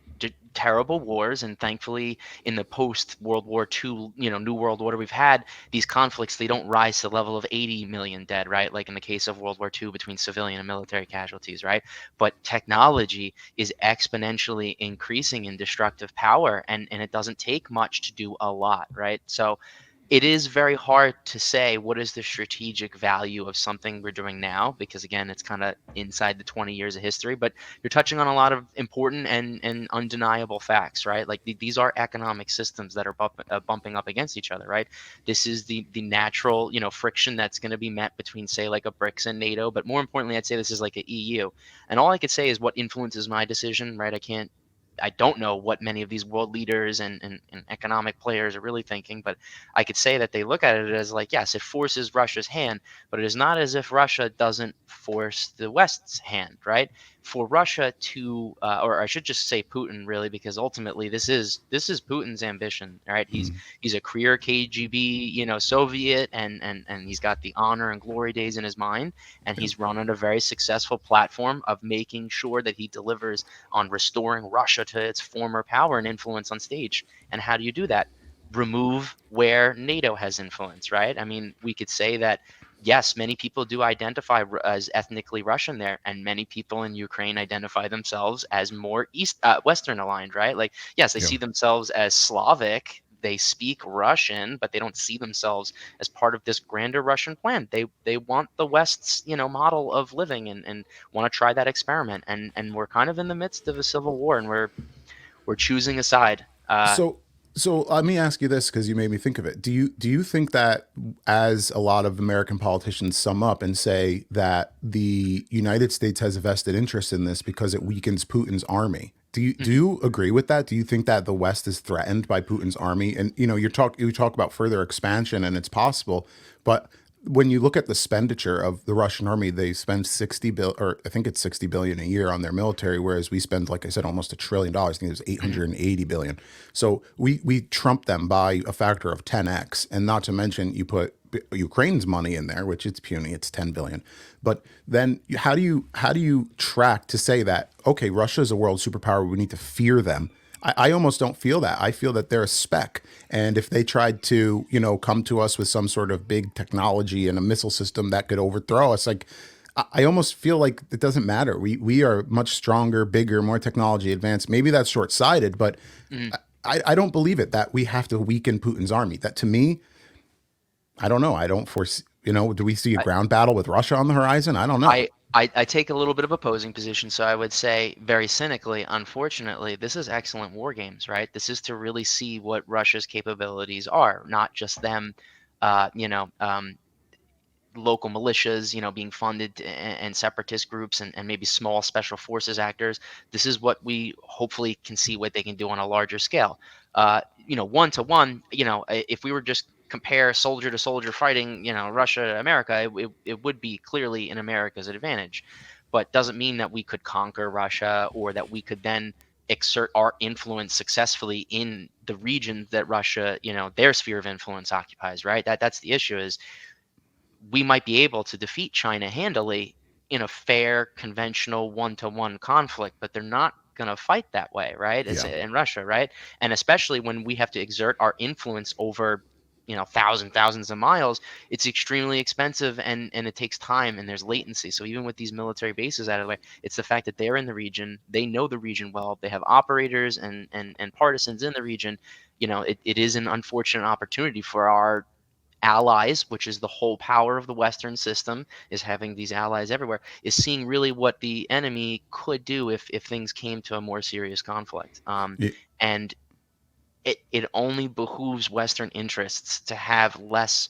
terrible wars. And thankfully, in the post World War Two, New World Order, we've had these conflicts. They don't rise to the level of 80 million dead, right? Like in the case of World War Two, between civilian and military casualties, right? But technology is exponentially increasing in destructive power, and it doesn't take much to do a lot, right? So it is very hard to say what is the strategic value of something we're doing now, because again, it's kind of inside the 20 years of history. But you're touching on a lot of important and undeniable facts, right? Like these are economic systems that are bumping up against each other, right? This is the natural friction that's going to be met between, say, like a BRICS and NATO. But more importantly, I'd say this is like a EU. And all I could say is what influences my decision, right? I don't know what many of these world leaders and economic players are really thinking, but I could say that they look at it as like, yes, it forces Russia's hand, but it is not as if Russia doesn't force the West's hand, right? For Russia to, or I should just say Putin, really, because ultimately this is Putin's ambition, right? He's a career KGB, Soviet, and he's got the honor and glory days in his mind, and he's running a very successful platform of making sure that he delivers on restoring Russia to its former power and influence on stage. And how do you do that? Remove where NATO has influence, right? I mean, we could say that, yes, many people do identify as ethnically Russian there, and many people in Ukraine identify themselves as more Western aligned, right? Like, yes, they yeah. see themselves as Slavic. They speak Russian, but they don't see themselves as part of this grander Russian plan. They want the West's model of living, and want to try that experiment. And we're kind of in the midst of a civil war, and we're choosing a side. So so let me ask you this, because you made me think of it. Do you think that, as a lot of American politicians sum up and say, that the United States has a vested interest in this because it weakens Putin's army? Do you agree with that? Do you think that the West is threatened by Putin's army? And you talk about further expansion, and it's possible, but when you look at the expenditure of the Russian army, they spend 60 billion a year on their military, whereas we spend, like I said, almost $1 trillion. I think it was Mhm. 880 billion. So we trump them by a factor of 10x, and not to mention you put Ukraine's money in there, which it's puny, it's 10 billion. But then how do you track to say that, okay, Russia is a world superpower, we need to fear them? I almost don't feel that. I feel that they're a speck. And if they tried to, come to us with some sort of big technology and a missile system that could overthrow us, like, I almost feel like it doesn't matter. We are much stronger, bigger, more technology advanced. Maybe that's short sighted, but Mhm. I don't believe it that we have to weaken Putin's army. That, to me, I don't know. I don't foresee. Do we see a ground battle with Russia on the horizon? I don't know. I take a little bit of opposing position, so I would say very cynically, unfortunately, this is excellent war games, right? This is to really see what Russia's capabilities are, not just them, uh, you know, um, local militias, being funded and separatist groups and maybe small special forces actors. This is what we hopefully can see what they can do on a larger scale. One to one, if we were just compare soldier to soldier fighting, Russia, America, it would be clearly in America's advantage, but doesn't mean that we could conquer Russia or that we could then exert our influence successfully in the regions that Russia, their sphere of influence occupies, right? That's the issue is we might be able to defeat China handily in a fair, conventional one-to-one conflict, but they're not going to fight that way, right? It's Yeah. in Russia, right? And especially when we have to exert our influence over, thousands of miles, it's extremely expensive and it takes time and there's latency. So even with these military bases out of the way, it's the fact that they're in the region, they know the region well, they have operators and partisans in the region. It is an unfortunate opportunity for our allies, which is the whole power of the Western system, is having these allies everywhere, is seeing really what the enemy could do if things came to a more serious conflict. And it only behooves Western interests to have less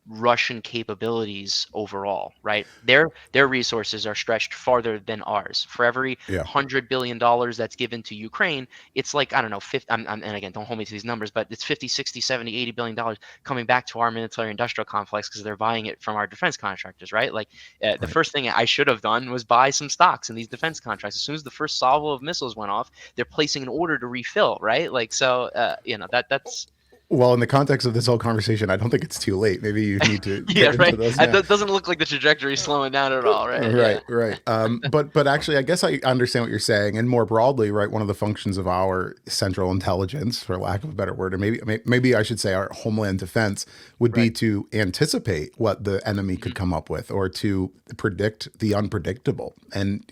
Russian capabilities overall, right? Their resources are stretched farther than ours. For every Yeah. $100 billion that's given to Ukraine, it's like, I don't know, 50, and again, don't hold me to these numbers, but it's 50, 60, 70, $80 billion coming back to our military industrial complex because they're buying it from our defense contractors, right? Like the Right. first thing I should have done was buy some stocks in these defense contracts. As soon as the first salvo of missiles went off, they're placing an order to refill, right? Like, so, that's Well, in the context of this whole conversation, I don't think it's too late. Maybe you need to yeah, get into right. those now. That doesn't look like the trajectory is slowing down at all, right? Yeah. Right, right. But actually, I guess I understand what you're saying, and more broadly, right. One of the functions of our central intelligence, for lack of a better word, or maybe I should say our homeland defense, would be Right. to anticipate what the enemy could Mhm. come up with, or to predict the unpredictable. And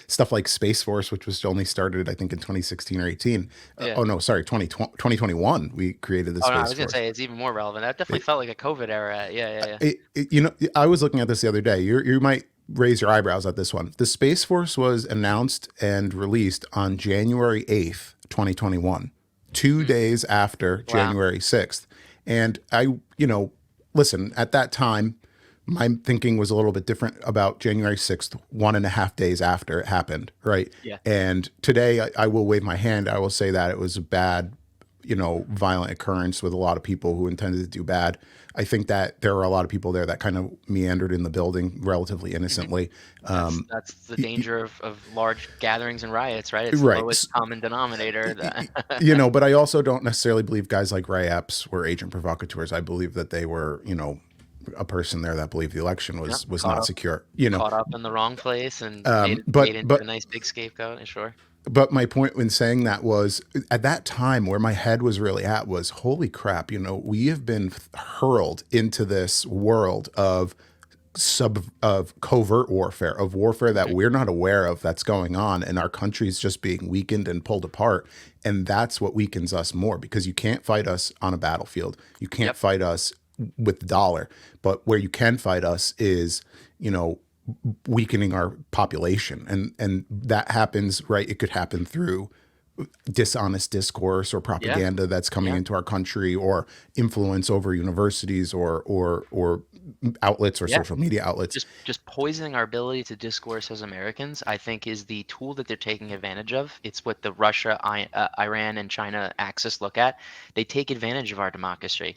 stuff like Space Force, which was only started, I think, in 2016 or 18. Yeah. Oh no, sorry, 2021. We created the Oh, no, I Space was gonna Force. say it's even more relevant. That definitely felt like a COVID era. Yeah, yeah, yeah. I was looking at this the other day. You might raise your eyebrows at this one. The Space Force was announced and released on January 8th, 2021, 2 days after Wow. January 6th. And listen, at that time, my thinking was a little bit different about January 6th, 1.5 days after it happened, right? Yeah. And today I will wave my hand. I will say that it was a bad, violent occurrence with a lot of people who intended to do bad. I think that there are a lot of people there that kind of meandered in the building relatively Mhm. innocently. That's the danger of large gatherings and riots, right? It's the Right. lowest common denominator. But I also don't necessarily believe guys like Ray Epps were agent provocateurs. I believe that they were, a person there that believed the election Yeah, was caught not up secure. caught up in the wrong place and made But made into a but nice big scapegoat. Sure. But my point when saying that was at that time where my head was really at was holy crap, we have been hurled into this world of covert warfare, of warfare that Mhm. we're not aware of that's going on, and our country's just being weakened and pulled apart. And that's what weakens us more because you can't fight us on a battlefield. You can't Yep. fight us with the dollar. But where you can fight us is, you know, weakening our population, and that happens, right. It could happen through dishonest discourse or Yeah. propaganda that's coming Yeah. into our country, or influence over universities, or outlets, or Yeah. social media outlets. Just poisoning our ability to discourse as Americans, I think, is the tool that they're taking advantage of. It's what the Iran, and China axis look at. They take advantage of our democracy.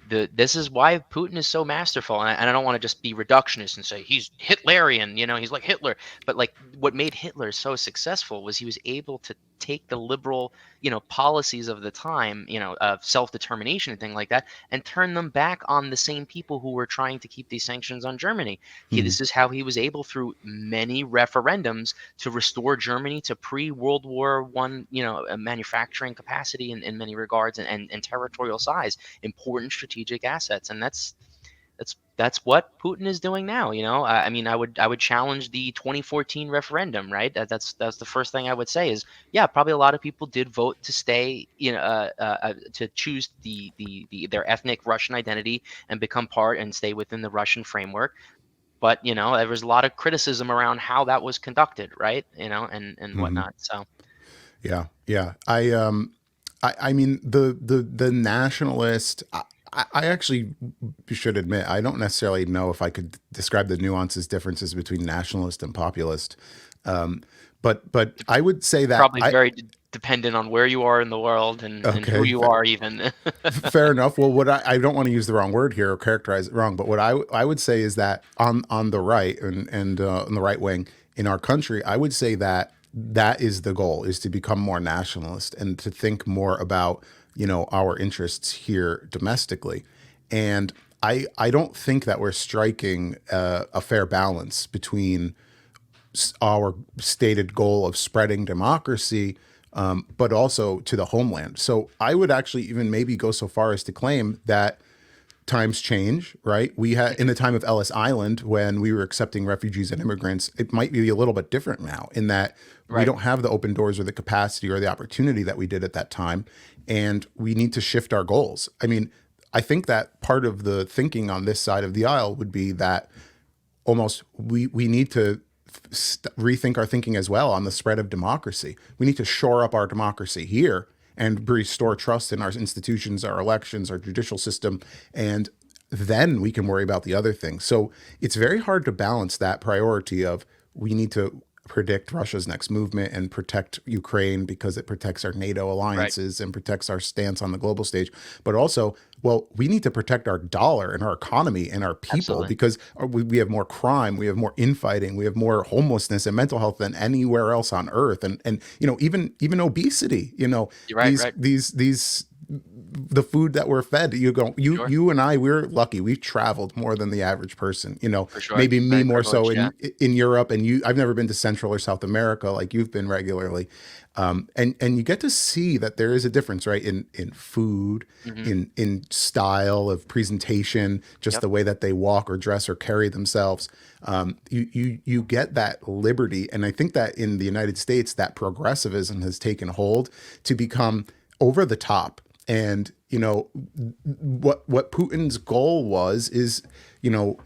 This is why Putin is so masterful. And I don't want to just be reductionist and say he's Hitlerian. He's like Hitler. But like what made Hitler so successful was he was able to take the liberal, policies of the time, of self-determination and things like that, and turn them back on the same people who were trying to keep these sanctions on Germany. Mhm. This is how he was able, through many referendums, to restore Germany to pre-World War One, manufacturing capacity in many regards, and territorial size, important strategic assets. And that's what Putin is doing now. I mean, I would challenge the 2014 referendum, right? That's the first thing I would say is, yeah, probably a lot of people did vote to stay, to choose their ethnic Russian identity and become part and stay within the Russian framework. But there was a lot of criticism around how that was conducted, right? And Hmm. whatnot. So Yeah, yeah. I mean the nationalist. I actually should admit I don't necessarily know if I could describe the nuances differences between nationalist and populist. Um, but I would say that probably I very dependent on where you are in the world and who okay. you are even. Fair enough. Well, what I don't want to use the wrong word here or characterize it wrong, but what I would say is that on the right and on the right wing in our country, I would say that that is the goal, is to become more nationalist and to think more about our interests here domestically. And I don't think that we're striking a fair balance between our stated goal of spreading democracy, but also to the homeland. So I would actually even maybe go so far as to claim that times change, right? We had in Mhm. the time of Ellis Island when we were accepting refugees and immigrants, it might be a little bit different now in that we Right. don't have the open doors or the capacity or the opportunity that we did at that time. And we need to shift our goals. I mean, I think that part of the thinking on this side of the aisle would be that almost we need to rethink our thinking as well on the spread of democracy. We need to shore up our democracy here and restore trust in our institutions, our elections, our judicial system, and then we can worry about the other things. So it's very hard to balance that priority of we need to predict Russia's next movement and protect Ukraine because it protects our NATO Right. alliances and protects our stance on the global stage. But also, well, we need to protect our dollar and our economy and our people Absolutely. because we have more crime, we have more infighting, we have more homelessness and mental health than anywhere else on earth. And even obesity, You're right. Right. these the food that we're fed. Sure. You and I, we're lucky. We've traveled more than the average person. For sure. Maybe me Very more so privileged. Yeah. in Europe, and you. I've never been to Central or South America like you've been regularly, and you get to see that there is a difference, right? In food, Hmm. in style of presentation, just Yep. the way that they walk or dress or carry themselves. You get that liberty, and I think that in the United States, that progressivism has taken hold to become over the top. And what Putin's goal was is, you know,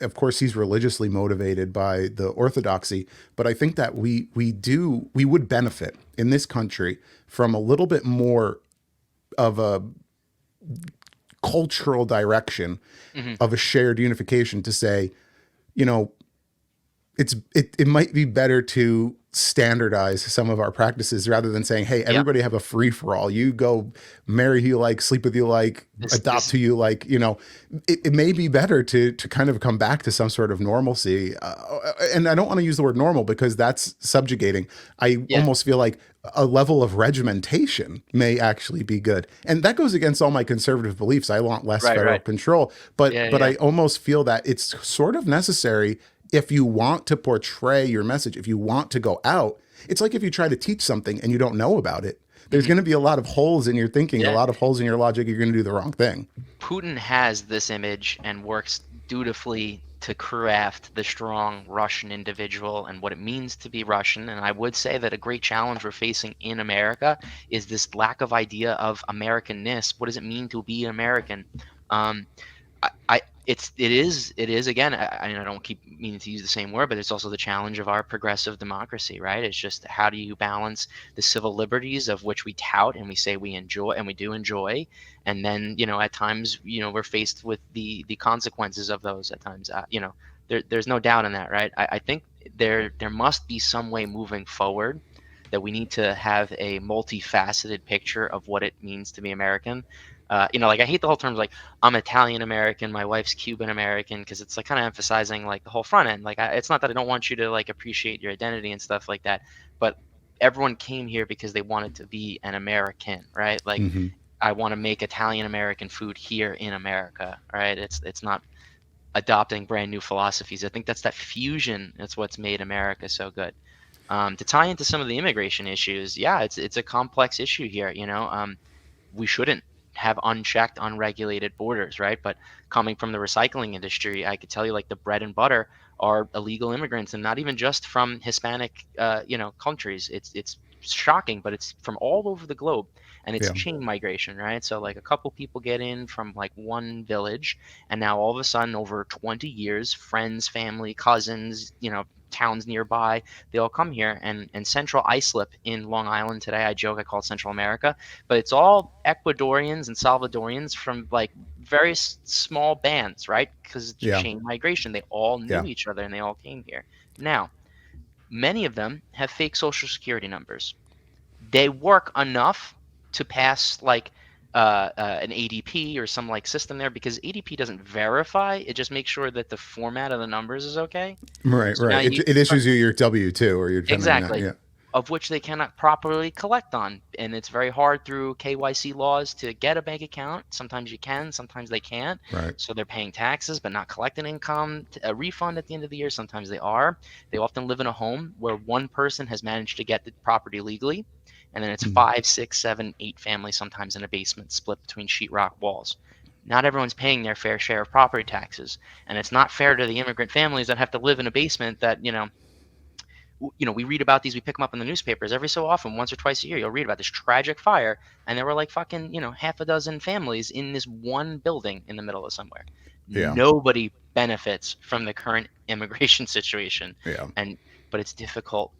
of course he's religiously motivated by the orthodoxy, but I think that we would benefit in this country from a little bit more of a cultural direction Hmm. of a shared unification to say, you know, it might be better to standardize some of our practices rather than saying, hey, Yep. everybody have a free for all. You go marry who you like, sleep with who you like, adopt This. who you like. It may be better to kind of come back to some sort of normalcy. And I don't want to use the word normal because that's subjugating. I Yeah. almost feel like a level of regimentation may actually be good. And that goes against all my conservative beliefs. I want less Right. federal Right. control, Yeah. but Yeah. I almost feel that it's sort of necessary if you want to portray your message, if you want to go out. It's like if you try to teach something and you don't know about it. There's Hmm. going to be a lot of holes in your thinking, a Yeah. lot of holes in your logic. You're going to do the wrong thing. Putin has this image and works dutifully to craft the strong Russian individual and what it means to be Russian. And I would say that a great challenge we're facing in America is this lack of idea of Americanness. What does it mean to be American? Um, it is again. I don't keep meaning to use the same word, but it's also the challenge of our progressive democracy, right? It's just how do you balance the civil liberties of which we tout and we say we enjoy and we do enjoy, and then at times we're faced with the consequences of those at times. There's no doubt in that, right? I think there must be some way moving forward that we need to have a multifaceted picture of what it means to be American. Like I hate the whole terms like I'm Italian American, my wife's Cuban American, because it's like kind of emphasizing like the whole front end. Like it's not that I don't want you to like appreciate your identity and stuff like that, but everyone came here because they wanted to be an American, right? Like Hmm. I want to make Italian American food here in America, right? It's not adopting brand new philosophies. I think that's that fusion. That's what's made America so good. To tie into some of the immigration issues, yeah, it's a complex issue here. We shouldn't have unchecked, unregulated borders, right? But coming from the recycling industry, I could tell you like the bread and butter are illegal immigrants, and not even just from Hispanic, countries. It's shocking, but it's from all over the globe, and it's Yeah. chain migration, right? So like a couple people get in from like one village, and now all of a sudden, over 20 years, friends, family, cousins, towns nearby, they all come here. And Central Islip in Long Island today, I joke I call it Central America, but it's all Ecuadorians and Salvadorians from like very small bands, right? Because it's Yeah. chain migration. They all Yeah. knew each other and they all came here. Now, many of them have fake social security numbers. They work enough to pass like an ADP or some like system there, because ADP doesn't verify, it just makes sure that the format of the numbers is okay. Right. So now Right. you It issues you your W-2 or your 1099. exactly, Yeah. of which they cannot properly collect on. And it's very hard through KYC laws to get a bank account. Sometimes you can, sometimes they can't. Right. So they're paying taxes but not collecting income, a refund at the end of the year. Sometimes they are. They often live in a home where one person has managed to get the property legally, and then it's Mhm. 5, 6, 7, 8 families sometimes in a basement split between sheetrock walls. Not everyone's paying their fair share of property taxes, and it's not fair to the immigrant families that have to live in a basement that, we read about these, we pick them up in the newspapers every so often, once or twice a year. You'll read about this tragic fire, and there were like fucking, half a dozen families in this one building in the middle of somewhere. Yeah. Nobody benefits from the current immigration situation, Yeah. but it's difficult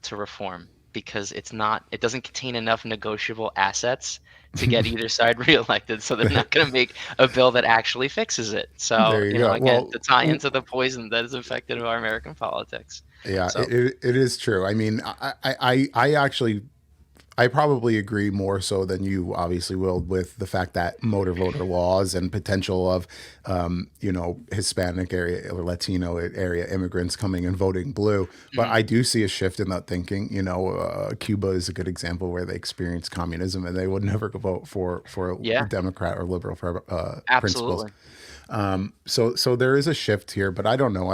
to reform because it doesn't contain enough negotiable assets to get either side reelected. So they're not going to make a bill that actually fixes it. So, There you go. again, Well, to tie into the poison that has affected our American politics. yeah, So, it is true. I mean, I actually I probably agree more so than you obviously will with the fact that motor voter laws and potential of, Hispanic area or Latino area immigrants coming and voting blue. But mhm, I do see a shift in that thinking. Cuba is a good example where they experienced communism and they would never go vote for a yeah, Democrat or liberal for principles. absolutely. So there is a shift here, but I don't know.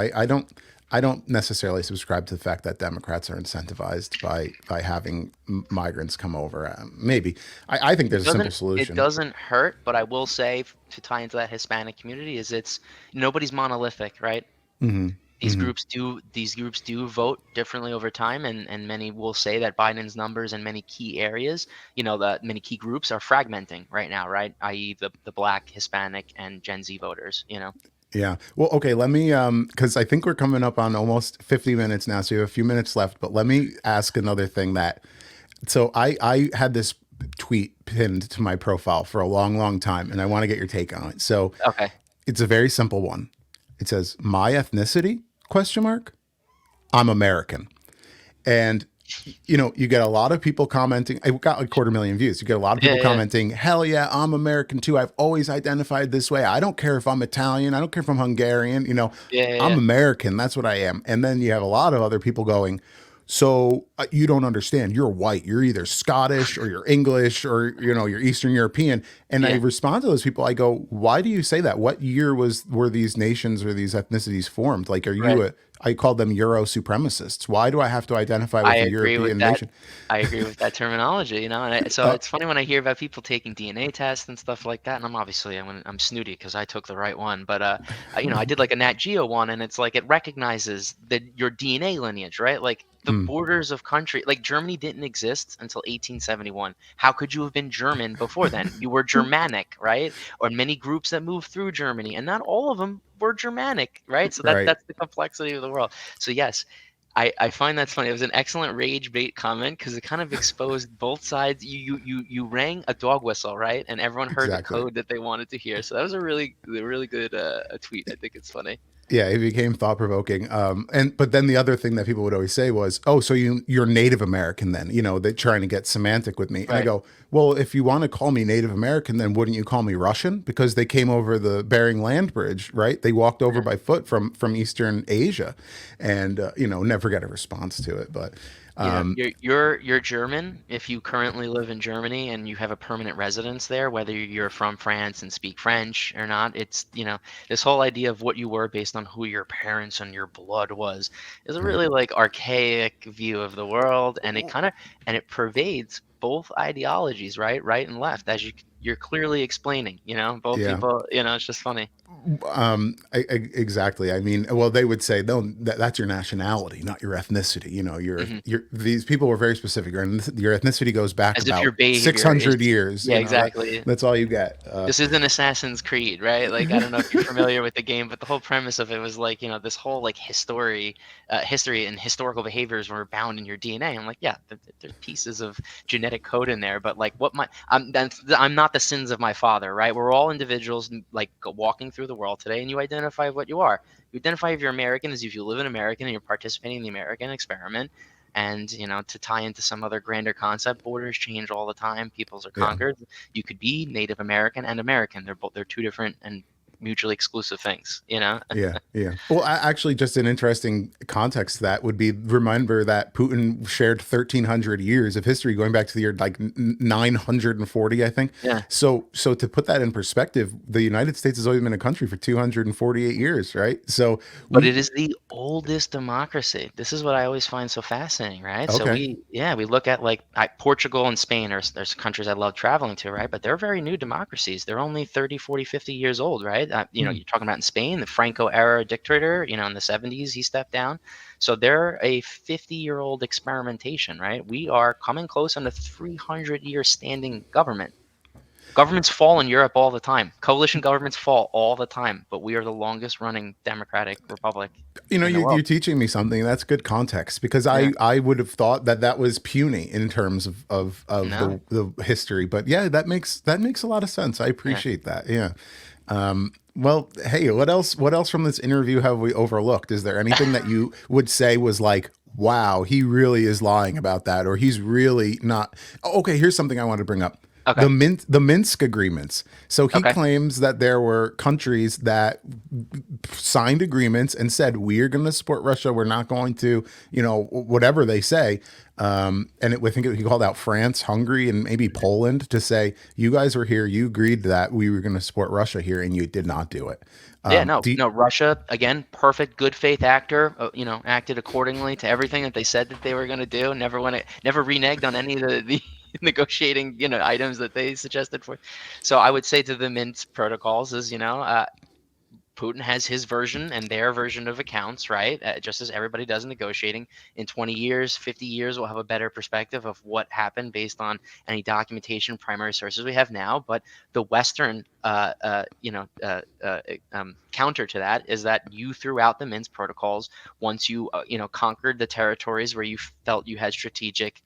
I don't necessarily subscribe to the fact that Democrats are incentivized by having migrants come over. Maybe I think there's a simple It solution. doesn't hurt, but I will say, to tie into that Hispanic community, is it's nobody's monolithic, right? Hmm. Hmm. These groups do vote differently over time, and many will say that Biden's numbers in many key areas, the many key groups are fragmenting right now, right? I.e. the Black, Hispanic, and Gen Z voters. Yeah. Well, okay. Let me because I think we're coming up on almost 50 minutes now, so you have a few minutes left. But let me ask another thing that. So I had this tweet pinned to my profile for a long, long time, and I want to get your take on it. So Okay. it's a very simple one. It says, "My ethnicity?" Question mark. I'm American. And you get a lot of people commenting. I got like 250,000 views. You get a lot of Yeah, people yeah, commenting, "Hell yeah, I'm American too. I've always identified this way. I don't care if I'm Italian. I don't care if I'm Hungarian. yeah, yeah, I'm yeah. American. That's what I am." And then you have a lot of other people going, "So you don't understand. You're white. You're either Scottish or you're English or you're Eastern European." And I Yeah. respond to those people. I go, "Why do you say that? What year were these nations or these ethnicities formed? Like, are you Right. a?" I call them Euro supremacists. Why do I have to identify I with a agree with European that. nation? I agree with that terminology, so Uh, it's funny when I hear about people taking DNA tests and stuff like that, and I'm snooty because I took the right one, but I did like a Nat Geo one, and it's like it recognizes your DNA lineage, right? Like the mm, borders of country, like Germany didn't exist until 1871. How could you have been German before then? You were Germanic, right? Or many groups that moved through Germany, and not all of them were Germanic, right? So right. that's the complexity of the world. So yes, I find that's funny. It was an excellent rage bait comment because it kind of exposed both sides. You rang a dog whistle, right? And everyone heard the Exactly. code that they wanted to hear. So that was a really good a tweet. I think it's funny. Yeah, it became thought provoking. But then the other thing that people would always say was, "Oh, so you're Native American then?" They're trying to get semantic with me, and I Right. go, "Well, if you want to call me Native American, then wouldn't you call me Russian? Because they came over the Bering Land Bridge, right? They walked over Yeah. by foot from Eastern Asia, and never get a response to it. But You're German if you currently live in Germany and you have a permanent residence there, whether you're from France and speak French or not. It's this whole idea of what you were based on who your parents and your blood was is a right, really like archaic view of the world, and it pervades both ideologies, right and left, as you you're clearly explaining, both Yeah. people, it's just funny. Exactly. I mean, well, they would say, no, that's your nationality, not your ethnicity. Hmm. These people were very specific. Your ethnicity goes back As if your about behavior is, 600 years. yeah, exactly. That's all you get. This is an Assassin's Creed, right? Like, I don't know if you're familiar with the game, but the whole premise of it was like, this whole like history and historical behaviors were bound in your DNA. I'm like, yeah, there's pieces of genetic code in there, but like, I'm not the sins of my father, right? We're all individuals, like walking through the world today, and you identify what you are. You identify if you're American as if you live in America and you're participating in the American experiment. And to tie into some other grander concept, borders change all the time. Peoples are Yeah. conquered. You could be Native American and American. They're two different and mutually exclusive things. Yeah, yeah. Well, actually, just an interesting context to that would be, remember that Putin shared 1,300 years of history going back to the year like 940, I think. Yeah. So to put that in perspective, the United States has always been a country for 248 years, right? So But we, it is the oldest democracy. This is what I always find so fascinating, right? So okay, we look at like Portugal and Spain are there's countries I love traveling to, right? But they're very new democracies. They're only 30, 40, 50 years old, right? Hmm. You're talking about in Spain, the Franco era dictator, in the 70s, he stepped down. So they're a 50-year-old experimentation, right? We are coming close on a 300-year standing government. Governments fall in Europe all the time. Coalition governments fall all the time, but we are the longest running democratic republic in the You're world. teaching me something. That's good context, because Yeah. I would have thought that that was puny in terms of No. the history. But yeah, that makes a lot of sense. I Yeah. appreciate that. Yeah. Well, hey, what else from this interview have we overlooked? Is there anything that you would say was like, wow, he really is lying about that, or he's really not? Oh, okay, here's something I want to bring up. Okay. The Minsk agreements. So he Okay. claims that there were countries that signed agreements and said, we're going to support Russia. We're not going to, whatever they say. I think he called out France, Hungary, and maybe Poland to say, you guys were here. You agreed that we were going to support Russia here, and you did not do it. Yeah, no, Do you, no, Russia, again, perfect good faith actor, acted accordingly to everything that they said that they were going to do. Never reneged on any of the negotiating, items that they suggested for. So I would say to the Minsk protocols is, Putin has his version and their version of accounts, right? Just as everybody does in negotiating. In 20 years, 50 years, we'll have a better perspective of what happened based on any documentation, primary sources we have now. But the Western, counter to that is that you threw out the Minsk protocols once you, conquered the territories where you felt you had strategic,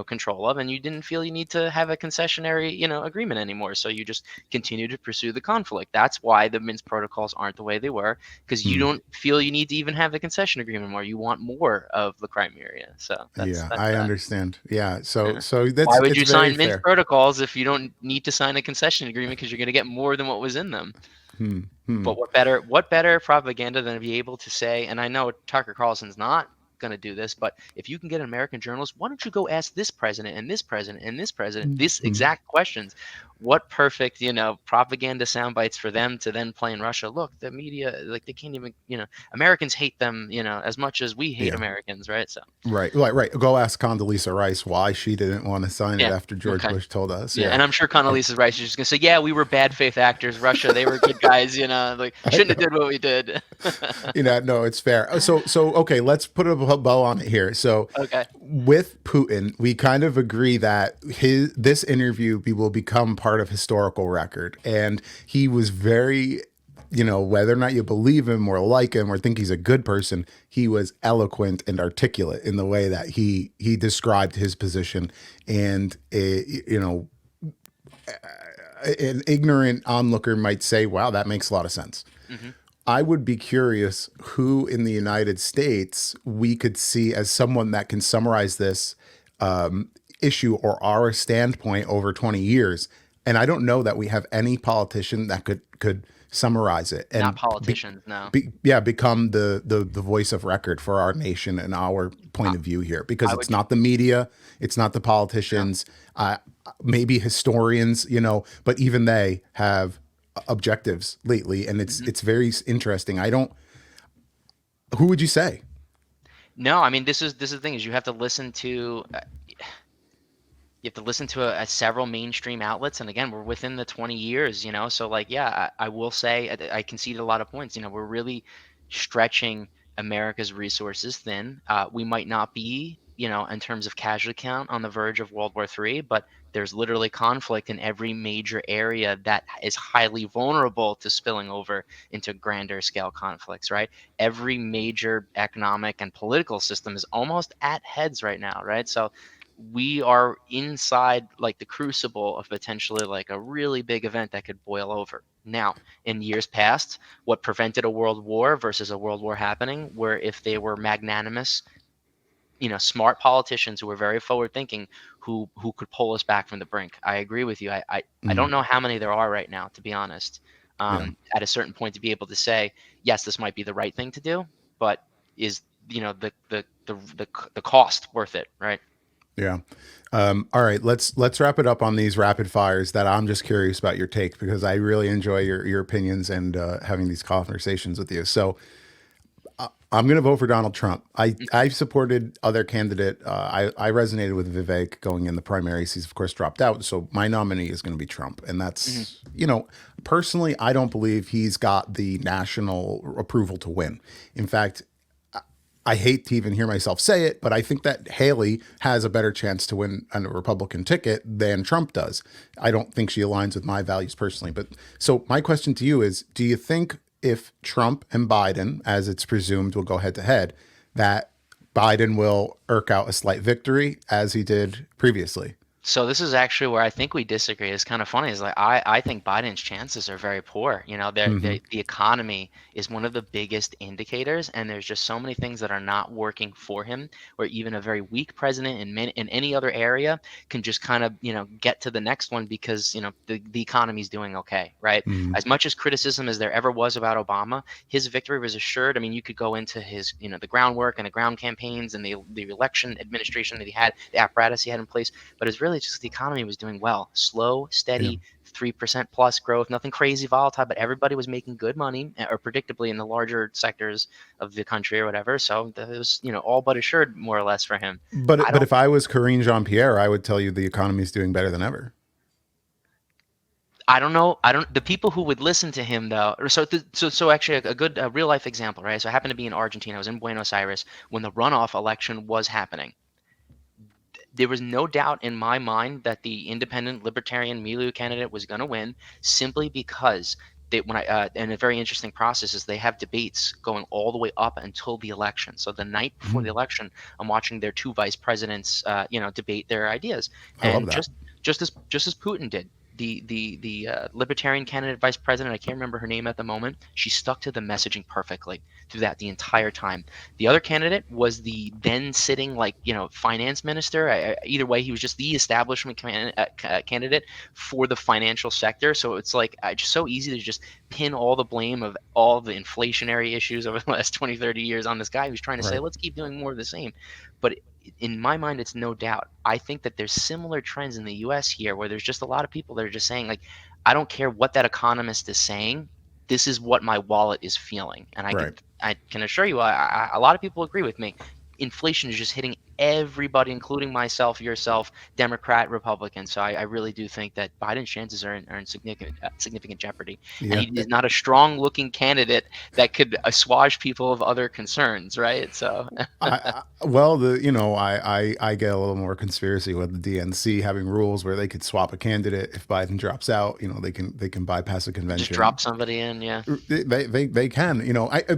control of, and you didn't feel you need to have a concessionary, agreement anymore. So you just continue to pursue the conflict. That's why the Minsk protocols aren't the way they were, because you hmm. don't feel you need to even have a concession agreement anymore. You want more of the Crimea. So that's Yeah, that's I that. understand. Yeah. So, Yeah. so Why would it's you very sign Minsk fair. protocols if you don't need to sign a concession agreement because you're going to get more than what was in them? Hmm. Hmm. But what better propaganda than to be able to say, and I know Tucker Carlson's not going to do this, but if you can get an American journalist, why don't you go ask this president and this president and this president this Hmm. exact questions? What perfect, propaganda sound bites for them to then play in Russia. Look, the media, like they can't even, Americans hate them, as much as we hate Yeah. Americans, right? So, Right. Go ask Condoleezza Rice why she didn't want to sign it yeah. after George Okay. Bush told us. Yeah, Yeah. and I'm sure I, Condoleezza Rice is just gonna say, "Yeah, we were bad faith actors. Russia, they were good guys. Like I shouldn't have know. did what we did." No, it's fair. So okay, let's put a bow on it here. So Okay. with Putin, we kind of agree that this interview will become part of historical record, and he was very, whether or not you believe him or like him or think he's a good person, he was eloquent and articulate in the way that he described his position, and an ignorant onlooker might say, "Wow, that makes a lot of sense." Hmm. I would be curious who in the United States we could see as someone that can summarize this issue or our standpoint over 20 years. And I don't know that we have any politician that could summarize it Not and politicians, no. become the voice of record for our nation and our I, point of view here, because I it's would, not the media, it's not the no. politicians, maybe historians, but even they have objectives lately, and it's Hmm. it's very interesting. I don't. Who would you say? No, I mean this is the thing is you have to listen to you have to listen to several mainstream outlets, and again, we're within the 20 years, so like, yeah, I will say I conceded a lot of points. We're really stretching America's resources thin. We might not be, in terms of casualty count, on the verge of World War III, but there's literally conflict in every major area that is highly vulnerable to spilling over into grander scale conflicts, right? Every major economic and political system is almost at heads right now, right? So we are inside like the crucible of potentially like a really big event that could boil over. Now, in years past, what prevented a world war versus a world war happening, where if they were magnanimous, smart politicians who were very forward thinking, who could pull us back from the brink. I agree with you. I Mm, don't know how many there are right now, to be honest. yeah. At a certain point, to be able to say, yes, this might be the right thing to do, but is, the cost worth it, right? Yeah. All right. Let's wrap it up on these rapid fires that I'm just curious about your take because I really enjoy your opinions and having these conversations with you. So I'm going to vote for Donald Trump. I supported other candidate. I resonated with Vivek going in the primaries. He's of course dropped out. So my nominee is going to be Trump. And Mhm. that's, personally, I don't believe he's got the national approval to win. In fact, I hate to even hear myself say it, but I think that Haley has a better chance to win on a Republican ticket than Trump does. I don't think she aligns with my values personally. But so my question to you is, do you think if Trump and Biden, as it's presumed, will go head to head, that Biden will eke out a slight victory as he did previously? So this is actually where I think we disagree. It's kind of funny. Is like I think Biden's chances are very poor. Hmm. The economy is one of the biggest indicators, and there's just so many things that are not working for him. Where even a very weak president in any other area can just kind of get to the next one because the economy's doing okay, right? Hmm. As much as criticism as there ever was about Obama, his victory was assured. I mean, you could go into his the groundwork and the ground campaigns and the election administration that he had, the apparatus he had in place, but it's really just the economy was doing well, slow, Yeah. steady, 3% plus growth, nothing crazy volatile, but everybody was making good money, or predictably in the larger sectors of the country or whatever. So it was, all but assured more or less for him. I But don't, if I was Karine Jean Pierre, I would tell you the economy is doing better than ever. I don't know. The people who would listen to him though. So actually a good real life example, right? So I happened to be in Argentina. I was in Buenos Aires when the runoff election was happening. There was no doubt in my mind that the independent libertarian Milieu candidate was going to win, simply because and a very interesting process is they have debates going all the way up until the election. So the night before the Mhm. election, I'm watching their two vice presidents, debate their ideas, I love and that. just as Putin did. The libertarian candidate vice president, I can't remember her name at the moment. She stuck to the messaging perfectly through that the entire time. The other candidate was the then sitting finance minister. Either way, he was just the establishment candidate for the financial sector. So it's like just so easy to just pin all the blame of all the inflationary issues over the last 20, 30 years on this guy who's trying to say, Right. let's keep doing more of the same. But in my mind, it's no doubt. I think that there's similar trends in the US here where there's just a lot of people that are just saying, like, I don't care what that economist is saying. This is what my wallet is feeling. And Right. I can assure you, a lot of people agree with me. Inflation is just hitting everybody, including myself, yourself, Democrat, Republican. So I really do think that Biden's chances are in significant jeopardy. And Yeah. he is not a strong looking candidate that could assuage people of other concerns, right? So, Well, I get a little more conspiracy with the DNC having rules where they could swap a candidate if Biden drops out. They can bypass a just convention. drop somebody in, yeah. They can.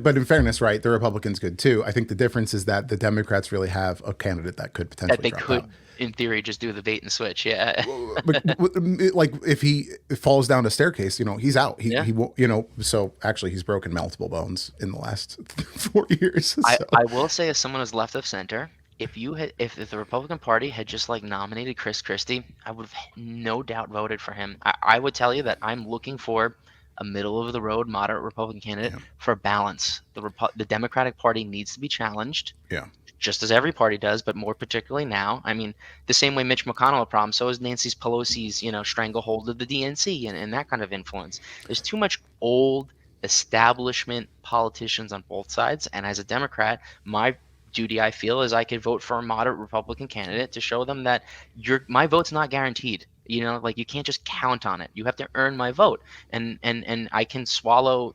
But in fairness, right, the Republicans could too. I think the difference is that the Democrats really have a candidate that could That potentially they drop out. could, in theory, just do the bait and switch, yeah. But like if he falls down a staircase, he's out. He Yeah. he won't. So actually, he's broken multiple bones in the last 4 years. I, So I will say, as someone who's left of center, if the Republican Party had just nominated Chris Christie, I would have no doubt voted for him. I would tell you that I'm looking for a middle of the road moderate Republican candidate yeah, for balance. The Democratic Party needs to be challenged, yeah, just as every party does, but more particularly now. I mean, the same way Mitch McConnell had a problem, so is Nancy Pelosi's, stranglehold of the DNC and that kind of influence. There's too much old establishment politicians on both sides, and as a Democrat, my duty I feel is I could vote for a moderate Republican candidate to show them that my vote's not guaranteed. Like you can't just count on it. You have to earn my vote, and I can swallow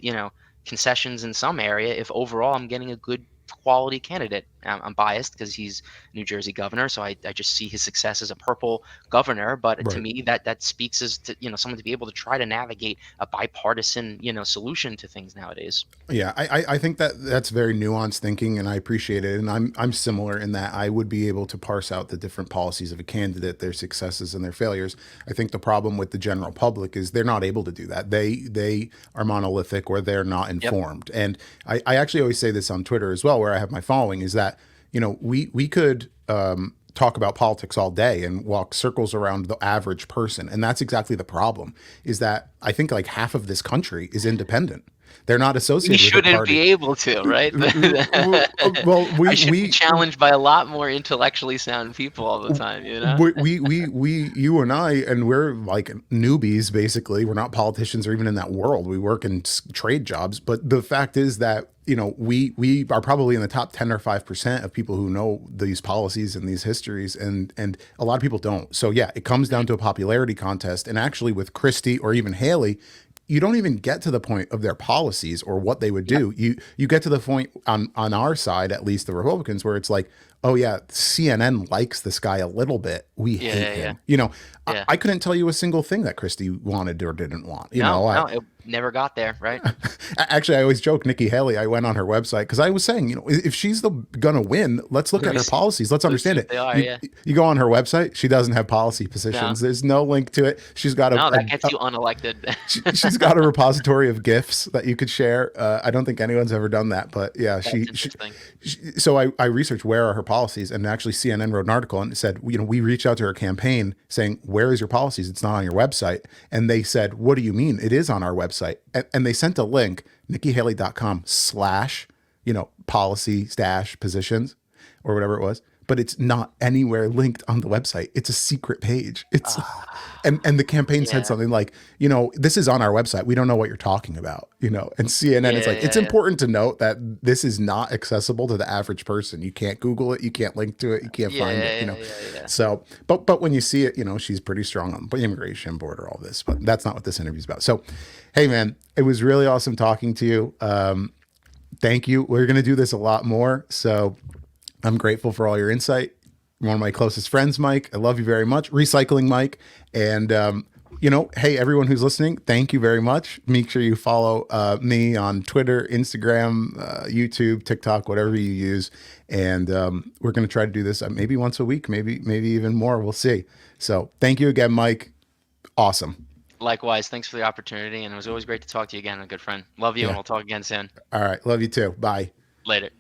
concessions in some area if overall I'm getting a good quality candidate. I'm biased because he's New Jersey governor, so I just see his success as a purple governor. But to Right. me, that speaks as to someone to be able to try to navigate a bipartisan solution to things nowadays. Yeah, I think that that's very nuanced thinking, and I appreciate it. And I'm similar in that I would be able to parse out the different policies of a candidate, their successes and their failures. I think the problem with the general public is they're not able to do that. They are monolithic, or they're not Yep. informed. And I actually always say this on Twitter as well, where I have my following, is that we could talk about politics all day and walk circles around the average person, and that's exactly the problem. Is that I think like half of this country is independent. They're not We associated with a shouldn't be party. able to, right? Well, I should be challenged by a lot more intellectually sound people all the time, you know? you and I, and we're like newbies basically. We're not politicians or even in that world. We work in trade jobs, but the fact is that we are probably in the top 10 or 5% of people who know these policies and these histories, and a lot of people don't. So yeah, it comes down to a popularity contest. And actually, with Christie or even Haley, you don't even get to the point of their policies or what they would Yep. do. You get to the point on our side, at least the Republicans, where it's like, oh yeah, CNN likes this guy a little bit. We Yeah, hate yeah, yeah. him. Yeah. I couldn't tell you a single thing that Christie wanted or didn't want. No, no, it never got there, right? Actually, I always joke, Nikki Haley, I went on her website because I was saying, if she's gonna win, let's look Let at me her see. policies. Let's Let's see understand what it. they are, You, yeah. you go on her website, she doesn't have policy No. positions. There's no link to it. She's got No, that gets you unelected. she's got a repository of GIFs that you could share. I don't think anyone's ever done that, but yeah, That's interesting. so I researched where are her policies, and actually CNN wrote an article and it said, we reached out to her campaign saying, where is your policies? It's not on your website. And they said, what do you mean? It is on our website. And they sent a link, nikkihaley.com/ policy stash positions or whatever it was, but it's not anywhere linked on the website. It's a secret page. It's and the campaign said Yeah. something like, this is on our website. We don't know what you're talking about, and CNN is Yeah, like, it's yeah, yeah. important to note that this is not accessible to the average person. You can't Google it. You can't link to it. You can't Yeah, find it, yeah, yeah, yeah. So, but when you see it, she's pretty strong on the immigration, border, all this, but that's not what this interview is about. So, hey man, it was really awesome talking to you. Thank you. We're going to do this a lot more. So I'm grateful for all your insight. You're one of my closest friends, Mike. I love you very much. Recycling Mike. And, hey, everyone who's listening, thank you very much. Make sure you follow me on Twitter, Instagram, YouTube, TikTok, whatever you use. And we're going to try to do this maybe once a week, maybe even more. We'll see. So thank you again, Mike. Awesome. Likewise, thanks for the opportunity, and it was always great to talk to you again, a good friend. Love you, Yeah. and we'll talk again soon. All right. Love you too. Bye. Later.